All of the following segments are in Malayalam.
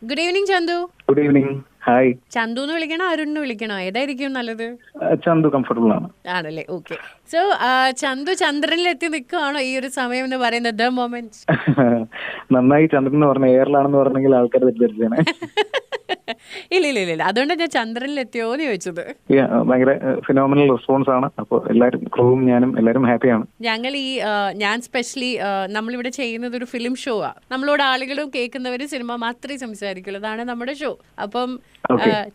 Good evening Chandu. Good evening. Hi. Chandu എന്ന് വിളിക്കണോ അരുണിന് വിളിക്കണോ, ഏതായിരിക്കും നല്ലത്? ചന്തു കംഫർട്ടബിൾ ആണ്. ആണല്ലേ, ഓക്കെ. സോ ചന്തു ചന്ദ്രനിലെത്തി നിൽക്കുകയാണോ ഈ ഒരു സമയം എന്ന് പറയുന്നത്, ദ മൊമെന്റ്? നന്നായി ചന്ദ്രൻ എന്ന് പറഞ്ഞ എയറിലാണെന്ന് പറഞ്ഞെങ്കിൽ ആൾക്കാർ തെറ്റിദ്ധരിച്ചേനെ. ഇല്ല ഇല്ല ഇല്ല, അതുകൊണ്ടാണ് ഞാൻ ചന്ദ്രനിലെത്തിയോ എന്ന് ചോദിച്ചത്. ഭയങ്കര ഫിനോമിനൽ റെസ്പോൺസ് ആണ്. അപ്പോൾ എല്ലാവരും, ക്രൂവും ഞാനും എല്ലാവരും ഹാപ്പിയാണ്. ഞങ്ങൾ ഞാൻ സ്പെഷ്യലി നമ്മളിവിടെ ചെയ്യുന്നത് ഒരു ഫിലിം ഷോ ആ. നമ്മളോട് ആളുകളും കേൾക്കുന്നവരും സിനിമ മാത്രമേ സംസാരിക്കുള്ളൂ, അതാണ് നമ്മുടെ ഷോ. അപ്പം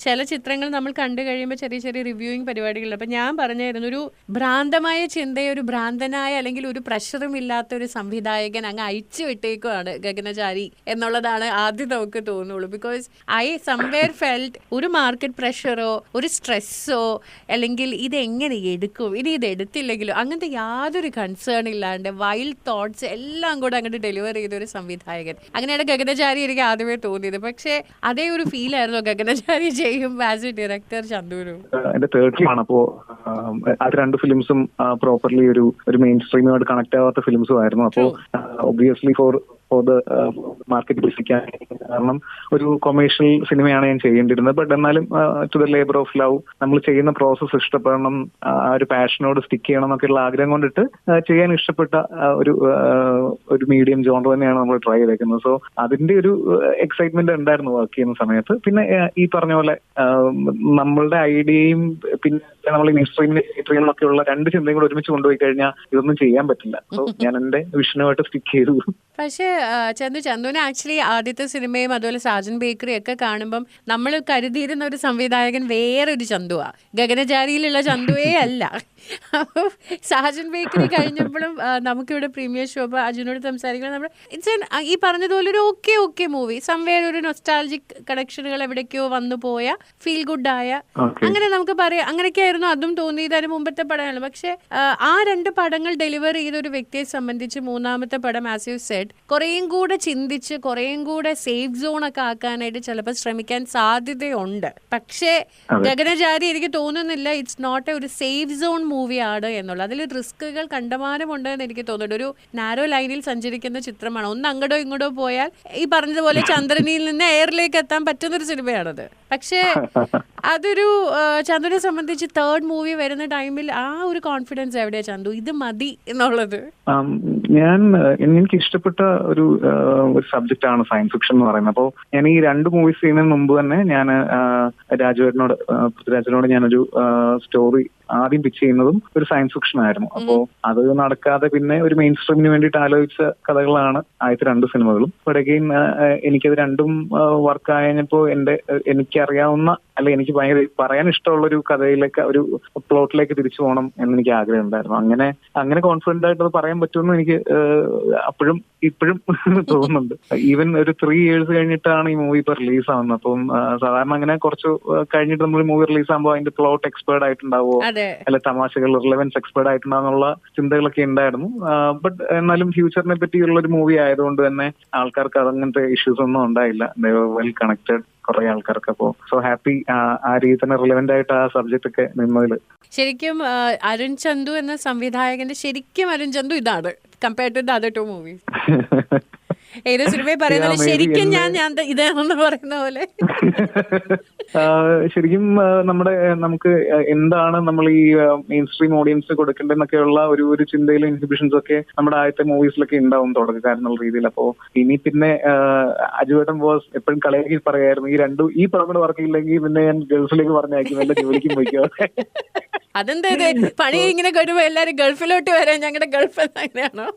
ചില ചിത്രങ്ങൾ നമ്മൾ കണ്ടു കഴിയുമ്പോൾ ചെറിയ ചെറിയ റിവ്യൂയിങ് പരിപാടികളുണ്ട്. അപ്പം ഞാൻ പറഞ്ഞായിരുന്നു, ഒരു ഭ്രാന്തമായ ചിന്തയെ ഒരു ഭ്രാന്തനായ അല്ലെങ്കിൽ ഒരു പ്രഷറും ഇല്ലാത്ത ഒരു സംവിധായകൻ അങ്ങ് അയച്ചു വിട്ടേക്കുവാണ് ഗഗനചാരി എന്നുള്ളതാണ് ആദ്യം നമുക്ക് തോന്നുള്ളൂ. ബിക്കോസ് ഐ സംവെയർ ഫെൽറ്റ് ഒരു മാർക്കറ്റ് പ്രഷറോ ഒരു സ്ട്രെസ്സോ അല്ലെങ്കിൽ ഇതെങ്ങനെ എടുക്കും, ഇനി ഇത് എടുത്തില്ലെങ്കിലോ അങ്ങനത്തെ യാതൊരു കൺസേൺ ഇല്ലാണ്ട് വൈൽഡ് തോട്ട്സ് എല്ലാം കൂടെ അങ്ങോട്ട് ഡെലിവർ ചെയ്ത ഒരു സംവിധായകൻ. അങ്ങനെയാണ് ഗഗനചാരി എനിക്ക് ആദ്യമേ തോന്നിയത്. പക്ഷേ അതേ ഒരു ഫീൽ ആയിരുന്നു ഗഗനചാരി ചെയ്യും ആസ് എ ഡയറക്ടർ ചന്ദുവിനും. എന്റെ തേർഡ് ആണ്. അപ്പോ അത് രണ്ട് ഫിലിംസും പ്രോപ്പർലി ഒരു മെയിൻ സ്ട്രീമുമായിട്ട് കണക്ട് ആവാത്ത ഫിലിംസും ആയിരുന്നു. അപ്പോൾ ഒബ്വിയസ്ലി ഫോർ ദ മാർക്കറ്റ് ബിസിക്കാൻ, കാരണം ഒരു കൊമേഴ്ഷ്യൽ സിനിമയാണ് ഞാൻ ചെയ്യേണ്ടിരുന്നത്. ബട്ട് എന്നാലും to the labour of love, നമ്മൾ ചെയ്യുന്ന പ്രോസസ്സ് ഇഷ്ടപ്പെടണം, ആ ഒരു പാഷനോട് സ്റ്റിക്ക് ചെയ്യണം എന്നൊക്കെയുള്ള ആഗ്രഹം കൊണ്ടിട്ട് ചെയ്യാൻ ഇഷ്ടപ്പെട്ട ഒരു മീഡിയം ജോണർ തന്നെയാണ് നമ്മൾ ട്രൈ ചെയ്തേക്കുന്നത്. സോ അതിന്റെ ഒരു എക്സൈറ്റ്മെന്റ് ഉണ്ടായിരുന്നു വർക്ക് ചെയ്യുന്ന സമയത്ത്. പിന്നെ ഈ പറഞ്ഞ പോലെ നമ്മളുടെ ഐഡിയയും പിന്നെ നമ്മൾ ഇൻസ്ട്രീമിനൊക്കെ ഉള്ള രണ്ട് ചിന്തയും കൂടെ ഒരുമിച്ച് കൊണ്ടുപോയി കഴിഞ്ഞാൽ ഇതൊന്നും ചെയ്യാൻ പറ്റില്ല. സോ ഞാൻ എന്റെ വിഷനുമായിട്ട് സ്റ്റിക്ക് ചെയ്തു. പക്ഷേ ചന്തുവിന് ആക്ച്വലി ആദ്യത്തെ സിനിമയും അതുപോലെ സാജൻ ബേക്കറി ഒക്കെ കാണുമ്പം നമ്മൾ കരുതിയിരുന്ന ഒരു സംവിധായകൻ വേറൊരു ചന്തുവാ, ഗഗനചാരിയിലുള്ള ചന്തുവേ അല്ല. അപ്പോൾ സാജൻ ബേക്കറി കഴിഞ്ഞപ്പോഴും നമുക്കിവിടെ പ്രീമിയർ ഷോ അർജുനോട് സംസാരിക്കണം. നമ്മൾ ഈ പറഞ്ഞതുപോലെ ഒരു ഓക്കെ മൂവി, സംവേർ ഒരു നൊസ്റ്റാൾജിക് കണക്ഷനുകൾ എവിടേക്കോ വന്നു പോയ ഫീൽ ഗുഡായ, അങ്ങനെ നമുക്ക് പറയാം. അങ്ങനെയൊക്കെയായിരുന്നു അതും തോന്നിയത്, അതിന് മുമ്പത്തെ പടമാണ്. പക്ഷെ ആ രണ്ട് പടങ്ങൾ ഡെലിവർ ചെയ്ത ഒരു വ്യക്തിയെ സംബന്ധിച്ച് മൂന്നാമത്തെ പടം ആസ് യു സെഡ് കുറേയും കൂടെ ചിന്തിച്ച് കുറേയും കൂടെ സേഫ് സോൺ ഒക്കെ ആക്കാനായിട്ട് ചിലപ്പോൾ ശ്രമിക്കാൻ സാധ്യതയുണ്ട്. പക്ഷേ ഗഗനചാരി എനിക്ക് തോന്നുന്നില്ല ഇറ്റ്സ് നോട്ട് ഒരു സേഫ് സോൺ മൂവിയാണ് എന്നുള്ളത്. അതിൽ റിസ്കുകൾ കണ്ടമാനമുണ്ട് എന്ന് എനിക്ക് തോന്നുന്നുണ്ട്. ഒരു നാരോ ലൈനിൽ സഞ്ചരിക്കുന്ന ചിത്രമാണ്. ഒന്ന് അങ്ങോട്ടോ ഇങ്ങോട്ടോ പോയാൽ ഈ പറഞ്ഞതുപോലെ ചന്ദ്രനിൽ നിന്ന് എയറിലേക്ക് എത്താൻ പറ്റുന്നൊരു സിനിമയാണത്. പക്ഷേ അതൊരു ചന്ദുവിനെ സംബന്ധിച്ച് തേർഡ് മൂവി വരുന്ന ടൈമിൽ ആ ഒരു കോൺഫിഡൻസ് എവിടെയാ ചന്തു, ഇത് മതി എന്നുള്ളത്? എനിക്ക് ഇഷ്ടപ്പെട്ട ഒരു സബ്ജക്റ്റ് ആണ് സയൻസ് ഫിക്ഷൻ എന്ന് പറയുന്നത്. അപ്പോൾ ഞാൻ ഈ രണ്ട് മൂവീസ് ചെയ്യുന്നതിന് മുമ്പ് തന്നെ ഞാൻ പൃഥ്വിരാജിനോട് ഞാനൊരു സ്റ്റോറി ആദ്യം പിച്ച് ചെയ്യുന്നതും ഒരു സയൻസ് ഫിക്ഷൻ ആയിരുന്നു. അപ്പോൾ അത് നടക്കാതെ പിന്നെ ഒരു മെയിൻ സ്ട്രീമിന് വേണ്ടിയിട്ട് ആലോചിച്ച കഥകളാണ് ആദ്യത്തെ രണ്ട് സിനിമകളും. ബട്ട് അഗെയിൻ എനിക്കത് രണ്ടും വർക്ക് ആയപ്പോ എനിക്കറിയാവുന്ന അല്ലെ എനിക്ക് ഭയങ്കര പറയാൻ ഇഷ്ടമുള്ള ഒരു കഥയിലേക്ക്, ഒരു പ്ലോട്ടിലേക്ക് തിരിച്ചു പോകണം എന്ന് എനിക്ക് ആഗ്രഹം ഉണ്ടായിരുന്നു. അങ്ങനെ കോൺഫിഡന്റ് ആയിട്ട് അത് പറയാൻ പറ്റുമെന്ന് എനിക്ക് ഇപ്പോഴും തോന്നുന്നുണ്ട്. ഈവൻ ഒരു 3 years കഴിഞ്ഞിട്ടാണ് ഈ മൂവി ഇപ്പൊ റിലീസ് ആവുന്നത്. അപ്പം സാധാരണ അങ്ങനെ കുറച്ച് കഴിഞ്ഞിട്ട് നമ്മൾ മൂവി റിലീസ് ആകുമ്പോൾ അതിന്റെ പ്ലോട്ട് എക്സ്പേർട്ട് ആയിട്ടുണ്ടാവോ, അല്ലെ തമാശകൾ റിലവൻസ് എക്സ്പേർട്ട് ആയിട്ടുണ്ടാകുന്നുള്ള ചിന്തകളൊക്കെ ഉണ്ടായിരുന്നു. ബട്ട് എന്നാലും ഫ്യൂച്ചറിനെ പറ്റിയുള്ള ഒരു മൂവി ആയതുകൊണ്ട് തന്നെ ആൾക്കാർക്ക് അതങ്ങനത്തെ ഇഷ്യൂസ് ഒന്നും ഉണ്ടായില്ല. വെൽ കണക്റ്റഡ് കുറെ ആൾക്കാർക്ക്. അപ്പോൾ സോ ഹാപ്പി ആ രീതി തന്നെ റിലവന്റ് ആയിട്ട് ആ സബ്ജക്ട് ഒക്കെ നിന്നതിൽ. ശരിക്കും അരുൺ ചന്തു എന്ന സംവിധായകന്റെ ശരിക്കും അരുൺ ചന്തു ഇതാണ് compared to the other two movies. ഏത് സിനിമയെ പറയുന്നത് ശരിക്കും ഞാൻ ഇതാണെന്ന് പറയുന്ന പോലെ. ശരിക്കും നമുക്ക് എന്താണ് നമ്മൾ ഈ മെയിൻ സ്ട്രീം ഓഡിയൻസ് കൊടുക്കേണ്ടതെന്നൊക്കെയുള്ള ഒരു ചിന്തയിലും ഇൻഹിബിഷൻസ് ഒക്കെ നമ്മുടെ ആദ്യത്തെ മൂവീസിലൊക്കെ ഉണ്ടാവും തുടക്കക്കാരെന്നുള്ള രീതിയിൽ. അപ്പോ ഇനി പിന്നെ അജുവേട്ടൻ ബോസ് എപ്പോഴും കളിയാക്കി പറയായിരുന്നു, ഈ പടം വർക്ക് ഇല്ലെങ്കിൽ പിന്നെ ഞാൻ ഗൾഫിലേക്ക് പറഞ്ഞയക്കും, വല്ല ജോലിക്കും പോയിക്കോ. അതെന്താ പണി ഇങ്ങനെ കഴിയുമ്പോ എല്ലാരും ഗൾഫിലോട്ട് വരാൻ ഞങ്ങളുടെ ഗൾഫ് അങ്ങനെയാണോ?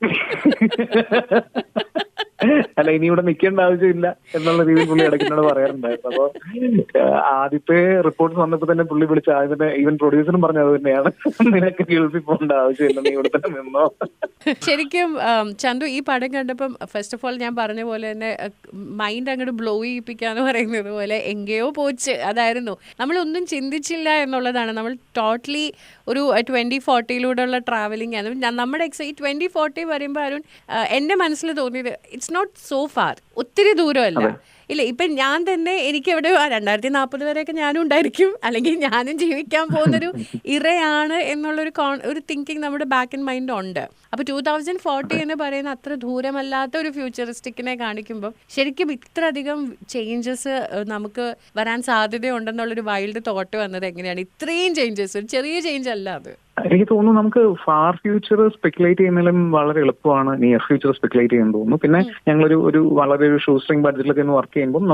അല്ല, ഇനി ഇവിടെ നിൽക്കേണ്ട ആവശ്യമില്ല എന്നുള്ള രീതിയിൽ പുള്ളി ഇടയ്ക്കിനോട് പറയാറുണ്ടായിരുന്നു. അപ്പൊ ആദ്യത്തെ റിപ്പോർട്ട്സ് വന്നപ്പോ തന്നെ പുള്ളി വിളിച്ച ആദ്യം തന്നെ ഈവൻ പ്രൊഡ്യൂസറും പറഞ്ഞത് തന്നെയാണ്, നിനക്ക് ഗൾഫിൽ പോകേണ്ട ആവശ്യമില്ല, നീ ഇവിടെ തന്നെ നിന്നോ. ശരിക്കും ചന്തു ഈ പടം കണ്ടപ്പം ഫസ്റ്റ് ഓഫ് ഓൾ ഞാൻ പറഞ്ഞ പോലെ തന്നെ മൈൻഡ് അങ്ങോട്ട് ബ്ലോ ചെയ്യിപ്പിക്കാന്ന് പറയുന്നത് പോലെ എങ്കയോ പോച്ച് അതായിരുന്നു. നമ്മളൊന്നും ചിന്തിച്ചില്ല എന്നുള്ളതാണ്. നമ്മൾ ടോട്ടലി ഒരു 2040 ട്രാവലിംഗ് ആണ് നമ്മുടെ. ഈ 2040 പറയുമ്പോൾ അരുൺ എൻ്റെ മനസ്സിൽ തോന്നിയത് ഇറ്റ്സ് നോട്ട് സോ ഫാർ, ഒത്തിരി ദൂരമല്ല. ഇല്ല ഇപ്പൊ ഞാൻ തന്നെ എനിക്ക് എവിടെ 2040 വരെയൊക്കെ ഞാനും ഉണ്ടായിരിക്കും, അല്ലെങ്കിൽ ഞാനും ജീവിക്കാൻ പോകുന്നൊരു ഇറയാണ് എന്നുള്ളൊരു ഒരു തിങ്കിങ് നമ്മുടെ ബാക്ക് ഇൻ മൈൻഡ് ഉണ്ട്. അപ്പൊ 2040 എന്ന് പറയുന്ന അത്ര ദൂരമല്ലാത്ത ഒരു ഫ്യൂച്ചറിസ്റ്റിക്കിനെ കാണിക്കുമ്പോൾ ശരിക്കും ഇത്ര അധികം ചേഞ്ചസ് നമുക്ക് വരാൻ സാധ്യതയുണ്ടെന്നുള്ളൊരു വൈൽഡ് തോട്ട് വന്നത് എങ്ങനെയാണ്? ഇത്രയും ചേഞ്ചസ്, ഒരു ചെറിയ ചേഞ്ച് അല്ല അത്. എനിക്ക് തോന്നുന്നു നമുക്ക് ഫാർ ഫ്യൂച്ചർ സ്പെക്കുലേറ്റ് ചെയ്യുന്നതിലും വളരെ എളുപ്പമാണ് നിയർ ഫ്യൂച്ചർ സ്പെക്കുലേറ്റ് ചെയ്യാൻ തോന്നുന്നു. പിന്നെ ഞങ്ങളൊരു വളരെ ഒരു ഷൂ സ്ട്രിങ് ബഡ്ജറ്റിലൊക്കെ ഒന്ന് വർക്ക് ചെയ്യുമ്പോൾ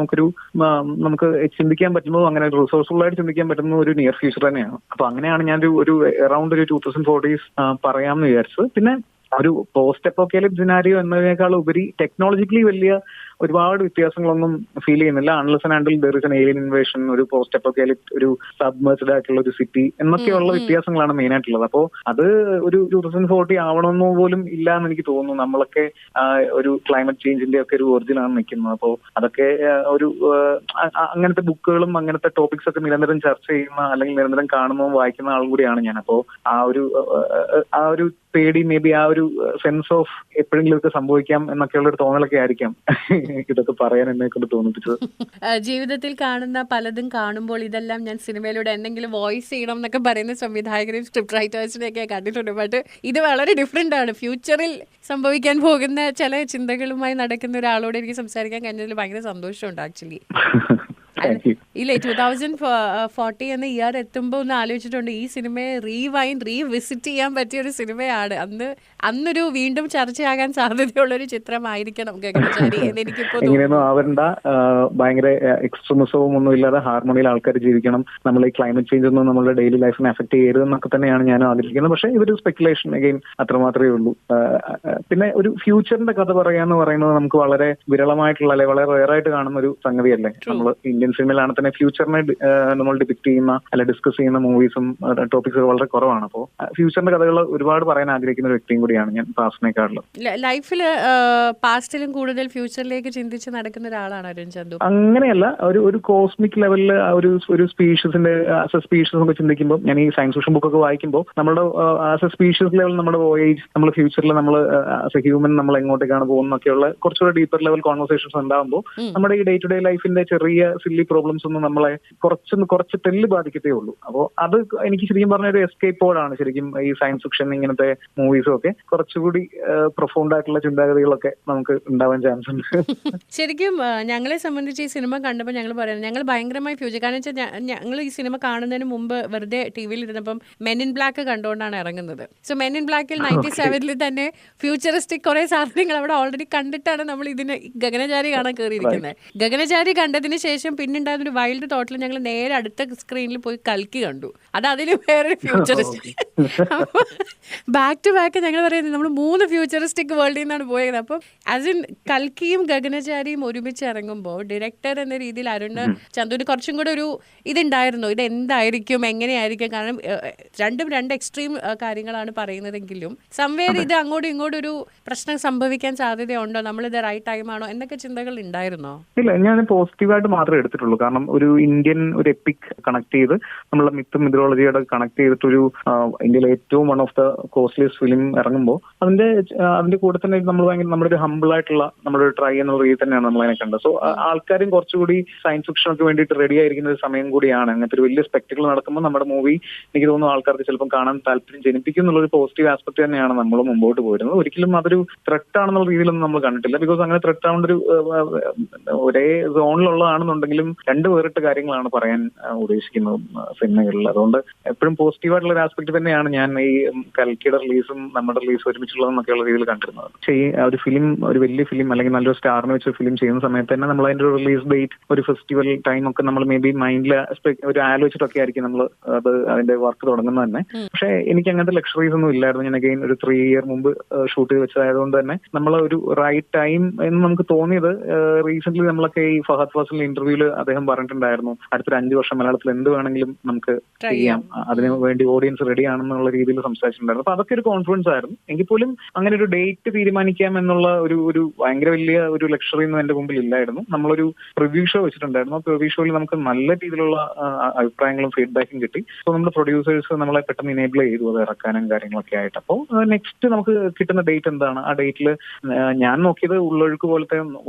നമുക്ക് ചിന്തിക്കാൻ പറ്റുന്നതും അങ്ങനെ റിസോഴ്സ്ഫുൾ ആയിട്ട് ചിന്തിക്കാൻ പറ്റുന്ന ഒരു നിയർ ഫ്യൂച്ചർ തന്നെയാണ്. അപ്പൊ അങ്ങനെയാണ് ഞാൻ ഒരു അറൌണ്ട് ഒരു 2040s പറയാമെന്ന് വിചാരിച്ചത്. പിന്നെ ഒരു പോസ്റ്റ് അപ്പോക്കലിപ്സ് സിനാരിയോ എന്നതിനേക്കാൾ ഉപരി ടെക്നോളജിക്കലി വലിയ ഒരുപാട് വ്യത്യാസങ്ങളൊന്നും ഫീൽ ചെയ്യുന്നില്ല. Unless and until there is an alien invasion, ഒരു പോസ്റ്റ് അപ്പോക്കലിപ്റ്റ്, ഒരു സബ്മേർജ്ഡ് ആയിട്ടുള്ള ഒരു സിറ്റി എന്നൊക്കെയുള്ള വ്യത്യാസങ്ങളാണ് മെയിൻ ആയിട്ടുള്ളത്. അപ്പോൾ അത് ഒരു 2040 ആവണമെന്നോ പോലും ഇല്ല എന്ന് എനിക്ക് തോന്നുന്നു. നമ്മളൊക്കെ ഒരു ക്ലൈമറ്റ് ചേഞ്ചിന്റെ ഒക്കെ ഒരു ഒറിജിനാണ് നിൽക്കുന്നത്. അപ്പോൾ അതൊക്കെ ഒരു അങ്ങനത്തെ ബുക്കുകളും അങ്ങനത്തെ ടോപ്പിക്സ് ഒക്കെ നിരന്തരം ചർച്ച ചെയ്യുന്ന അല്ലെങ്കിൽ നിരന്തരം കാണുന്നതും വായിക്കുന്ന ആളും കൂടിയാണ് ഞാൻ. അപ്പോൾ ആ ഒരു പേടി, മേ ബി ആ ഒരു സെൻസ് ഓഫ് എപ്പോഴെങ്കിലും ഒക്കെ സംഭവിക്കാം എന്നൊക്കെയുള്ള ഒരു തോന്നലൊക്കെ ആയിരിക്കാം ഇതൊക്കെ പറയാൻ എന്നെ കൊണ്ട് തോന്നിപ്പിച്ചത്. ജീവിതത്തിൽ കാണുന്ന പലതും കാണുമ്പോൾ ഇതെല്ലാം ഞാൻ സിനിമയിലൂടെ എന്തെങ്കിലും വോയിസ് ചെയ്യണം എന്നൊക്കെ പറയുന്ന സംവിധായകരെയും സ്ക്രിപ്റ്റ് റൈറ്റേഴ്സിനെയൊക്കെ കണ്ടിട്ടുണ്ട്. ബട്ട് ഇത് വളരെ ഡിഫറെന്റ് ആണ്. ഫ്യൂച്ചറിൽ സംഭവിക്കാൻ പോകുന്ന ചില ചിന്തകളുമായി നടക്കുന്ന ഒരാളോട് എനിക്ക് സംസാരിക്കാൻ കഴിഞ്ഞതിൽ ഭയങ്കര സന്തോഷമുണ്ട് ആക്ച്വലി. ഇല്ലേ, 2040 എന്ന ഇയർ എത്തുമ്പോൾ ഒന്ന് ആലോചിച്ചിട്ടുണ്ട്, ഈ സിനിമയെ റീവിസിറ്റ് ചെയ്യാൻ പറ്റിയ ഒരു സിനിമയാണ്. അന്നൊരു വീണ്ടും ചർച്ചയാകാൻ സാധ്യതയുള്ള ഒരു ചിത്രമായിരിക്കണം ഗഗനചാരി എന്ന് എനിക്കിപ്പോ തോന്നുന്നു. ആവണ്ട, ഭയങ്കര എക്സ്ട്രീമിസവും ഒന്നും ഇല്ലാതെ ഹാർമോണിയിൽ ആൾക്കാർ ജീവിക്കണം, നമ്മൾ ഈ ക്ലൈമറ്റ് ചേഞ്ച് ഒന്നും നമ്മുടെ ഡെയിലി ലൈഫിനെ അഫക്ട് ചെയ്യരുതെന്നൊക്കെ തന്നെയാണ് ഞാനും ആഗ്രഹിക്കുന്നത്. പക്ഷേ ഇതൊരു സ്പെക്കുലേഷൻ, അഗെയിൻ അത്രമാത്രമേ ഉള്ളൂ. പിന്നെ ഒരു ഫ്യൂച്ചറിന്റെ കഥ പറയാന്ന് പറയുന്നത് നമുക്ക് വളരെ വിരളമായിട്ടുള്ള അല്ലെ വളരെ റെയറായിട്ട് കാണുന്ന ഒരു സംഗതിയല്ലേ. നമ്മൾ ഇന്ത്യൻ സിനിമയിലാണ് തന്നെ ഫ്യൂച്ചറിനെ നമ്മൾ ഡിപിക്ട് ചെയ്യുന്ന അല്ലെ ഡിസ്കസ് ചെയ്യുന്ന മൂവീസും ടോപ്പിക്സും വളരെ കുറവാണ്. അപ്പോൾ ഫ്യൂച്ചറിന്റെ കഥകൾ ഒരുപാട് പറയാൻ ആഗ്രഹിക്കുന്ന ഒരു വ്യക്തിയും കൂടിയാണ് ഞാൻ പാസ്റ്റിനെക്കാളും. ലൈഫിൽ പാസ്റ്റിലും കൂടുതൽ ഫ്യൂച്ചറിലേക്ക് ചിന്തിച്ച് നടക്കുന്ന ഒരാളാണ് അരുൺ ചന്തു. അങ്ങനെയല്ല, ഒരു കോസ്മിക് ലെവലിൽ ഒരു സ്പീഷീസിന്റെ ആസ് എ സ്പീഷീസ് ഒക്കെ ചിന്തിക്കുമ്പോൾ, ഞാൻ ഈ സയൻസ് ഫിക്ഷൻ ബുക്കൊക്കെ വായിക്കുമ്പോൾ നമ്മുടെ ആസ് എ സ്പീഷീസ് ലെവൽ നമ്മുടെ വോയേജ്, നമ്മൾ ഫ്യൂച്ചറിൽ നമ്മൾ ആസ് എ ഹ്യൂമൻ നമ്മൾ എങ്ങോട്ടേക്കാണ് പോകുന്നൊക്കെയുള്ള കുറച്ചുകൂടെ ഡീപ്പർ ലെവൽ കോൺവെർസേഷൻസ് ഉണ്ടാകുമ്പോൾ നമ്മുടെ ഈ ഡേ ടു ഡേ ലൈഫിന്റെ ചെറിയ സില്ലി പ്രോബ്ലംസ് ഒന്നും നമ്മളെ കുറച്ച് തെല്ല് ബാധിക്കത്തേ ഉള്ളൂ. അപ്പോൾ അത് എനിക്ക് ശരിക്കും പറഞ്ഞ ഒരു എസ്കേപ്പ് പോഡാണ് ശരിക്കും ഈ സയൻസ് ഫിക്ഷൻ ഇങ്ങനത്തെ മൂവീസും ഒക്കെ. കുറച്ചുകൂടി പ്രൊഫൗണ്ട് ആയിട്ടുള്ള ചിന്താഗതികളൊക്കെ നമുക്ക് ഉണ്ടാവാൻ ചാൻസ് ഉണ്ട്. ശരിക്കും ഞങ്ങളെ സംബന്ധിച്ച് ഈ സിനിമ കണ്ടപ്പോൾ ഞങ്ങൾ പറയുന്നത് ഞങ്ങൾ ഭയങ്കരമായി ഫ്യൂച്ചർ, കാരണം വെച്ചാൽ ഞങ്ങൾ ഈ സിനിമ കാണുന്നതിന് മുമ്പ് വെറുതെ ടി വിയിൽ ഇരുന്നപ്പം മെൻ ഇൻ ബ്ലാക്ക് കണ്ടുകൊണ്ടാണ് ഇറങ്ങുന്നത്. സോ മെൻ ഇൻ ബ്ലാക്കിൽ 97 തന്നെ ഫ്യൂച്ചറിസ്റ്റിക് കുറെ സാധനങ്ങൾ അവിടെ ഓൾറെഡി കണ്ടിട്ടാണ് നമ്മൾ ഇതിന് ഗഗനചാരി കാണാൻ കയറിയിരിക്കുന്നത്. ഗഗനചാരി കണ്ടതിന് ശേഷം പിന്നുണ്ടായിരുന്ന ഒരു വൈൽഡ് തോട്ടിൽ ഞങ്ങൾ നേരെ അടുത്ത സ്ക്രീനിൽ പോയി കൽക്കി കണ്ടു. അതിന് വേറൊരു ഫ്യൂച്ചറിസ്റ്റിക്. ബാക്ക് ടു ബാക്ക് ഞങ്ങൾ പറയുന്നത് നമ്മൾ 3 ഫ്യൂച്ചറിസ്റ്റിക് വേൾഡിൽ നിന്നാണ് പോയത്. അപ്പം ആസ് ഇൻ കൽക്കിയും ഗഗനചാരിയും ഒരുമിച്ച് ഇറങ്ങുമ്പോൾ ഡയറക്ടർ എന്ന രീതിയിൽ അരുണ് ചന്തുവിന് കുറച്ചും കൂടെ ഒരു ഇതുണ്ടായിരുന്നു, ഇത് എന്തായിരിക്കും എങ്ങനെയായിരിക്കും. കാരണം രണ്ടും രണ്ട് എക്സ്ട്രീം കാര്യങ്ങളാണ് പറയുന്നതെങ്കിലും സംവേർ ഇത് അങ്ങോട്ടും ഇങ്ങോട്ടും ഒരു പ്രശ്നം സംഭവിക്കാൻ സാധ്യതയുണ്ടോ, നമ്മളിത് റൈറ്റ് ടൈമാണോ എന്നൊക്കെ ചിന്തകൾ ഉണ്ടായിരുന്നോ? ഇല്ല, ഞാൻ പോസിറ്റീവായിട്ട് മാത്രമേ എടുത്തിട്ടുള്ളൂ. കാരണം ഒരു ഇന്ത്യൻ ഒരു എപ്പിക് കണക്ട് ചെയ്ത് നമ്മളെ മിത്തും മിഥോളജിയോട് കണക്ട് ചെയ്തിട്ടൊരു ഇന്ത്യയിലെ ഏറ്റവും one of the costliest film ഇറങ്ങുമ്പോൾ അതിന്റെ കൂടെ തന്നെ നമ്മൾ ഭയങ്കര നമ്മുടെ ഒരു ഹംബിൾ ആയിട്ടുള്ള നമ്മുടെ ഒരു ട്രൈ എന്നുള്ള രീതി തന്നെയാണ് നമ്മൾ അതിനെ കണ്ടത്. സോ ആൾക്കാരും കുറച്ചുകൂടി സയൻസ് ഫിക്ഷനൊക്കെ വേണ്ടിയിട്ട് റെഡി ആയിരിക്കുന്ന ഒരു സമയം കൂടിയാണ്. അങ്ങനത്തെ ഒരു വലിയ സ്പെക്ടിക്കിൾ നടക്കുമ്പോൾ നമ്മുടെ മൂവി എനിക്ക് തോന്നുന്നു ആൾക്കാർക്ക് ചിലപ്പോൾ കാണാൻ താല്പര്യം ജനിപ്പിക്കും എന്നുള്ളൊരു പോസിറ്റീവ് ആസ്പെക്ട് തന്നെയാണ് നമ്മൾ മുമ്പോട്ട് പോയിരുന്നത്. ഒരിക്കലും അതൊരു ത്രെറ്റ് ആണെന്നുള്ള രീതിയിലൊന്നും നമ്മൾ കണ്ടിട്ടില്ല. ബിക്കോസ് അങ്ങനെ ത്രെറ്റ് ആവേണ്ട ഒരു ഒരേ സോണിലുള്ളതാണെന്നുണ്ടെങ്കിലും രണ്ട് വേറിട്ട കാര്യങ്ങളാണ് പറയാൻ ഉദ്ദേശിക്കുന്നത് സിനിമകളിൽ. അതുകൊണ്ട് എപ്പോഴും പോസിറ്റീവായിട്ടുള്ള ഒരു ആസ്പെക്ട് തന്നെയാണ് ഞാൻ ഈ കൽക്കിയുടെ റിലീസും നമ്മുടെ റിലീസും ഒരുമിച്ചുള്ളതെന്നൊക്കെയുള്ള രീതിയിൽ കണ്ടിരുന്നത്. പക്ഷേ ഈ ഒരു ഫിലിം, ഒരു വലിയ ഫിലിം അല്ലെങ്കിൽ നല്ലൊരു സ്റ്റാറിനെ വെച്ച് ഫിലിം ചെയ്യുന്ന സമയത്ത് തന്നെ നമ്മൾ അതിന്റെ ഒരു റിലീസ് ഡേറ്റ്, ഒരു ഫെസ്റ്റിവൽ ടൈം ഒക്കെ നമ്മൾ മേ ബി മൈൻഡിൽ ഒരു ആലോചിച്ചിട്ടൊക്കെ ആയിരിക്കും നമ്മൾ അതിന്റെ വർക്ക് തുടങ്ങുന്നത് തന്നെ. പക്ഷേ എനിക്ക് അങ്ങനത്തെ ലക്ഷറീസ് ഒന്നും ഇല്ലായിരുന്നു. ഞാൻ അഗൈൻ ഒരു 3 year മുമ്പ് ഷൂട്ട് ചെയ്ത് വെച്ചതായതുകൊണ്ട് തന്നെ നമ്മൾ ഒരു റൈറ്റ് ടൈം എന്ന് നമുക്ക് തോന്നിയത് റീസെന്റ് നമ്മളൊക്കെ ഈ ഫഹദ് ഫാസിലിന്റെ ഇന്റർവ്യൂല് അദ്ദേഹം പറഞ്ഞിട്ടുണ്ടായിരുന്നു അടുത്തൊരു 5 വർഷം മലയാളത്തിൽ എന്ത് വേണമെങ്കിലും നമുക്ക് ചെയ്യാം, അതിനു വേണ്ടി ഓഡിയൻസ് റെഡി ആണെന്നുള്ള രീതിയിൽ സംസാരിച്ചിട്ടുണ്ടായിരുന്നു. അപ്പൊ അതൊക്കെ ഒരു കോൺഫിഡൻസ് ആയിരുന്നു. എങ്കിൽ പോലും അങ്ങനെ ഒരു ഡേറ്റ് തീരുമാനിക്കാം എന്നുള്ള ഒരു ഭയങ്കര വലിയ ഒരു ലക്ഷറി ഒന്നും എന്റെ മുമ്പിൽ ഇല്ലായിരുന്നു. നമ്മളൊരു പ്രിവ്യൂ ഷോ വെച്ചിട്ടുണ്ടായിരുന്നു. ആ പ്രിവ്യൂ ഷോയിൽ നമുക്ക് നല്ല രീതിയിലുള്ള അഭിപ്രായങ്ങളും ഫീഡ്ബാക്കും കിട്ടി. അപ്പോൾ നമ്മുടെ പ്രൊഡ്യൂസേഴ്സ് നമ്മളെ പെട്ടെന്ന് ഇനേബിൾ ചെയ്തു അത് ഇറക്കാനും കാര്യങ്ങളൊക്കെ ആയിട്ട്. അപ്പോൾ നെക്സ്റ്റ് നമുക്ക് കിട്ടുന്ന ഡേറ്റ് എന്താണ്, ആ ഡേറ്റിൽ ഞാൻ നോക്കിയത് ഉള്ളൊഴുക്ക് പോലത്തെ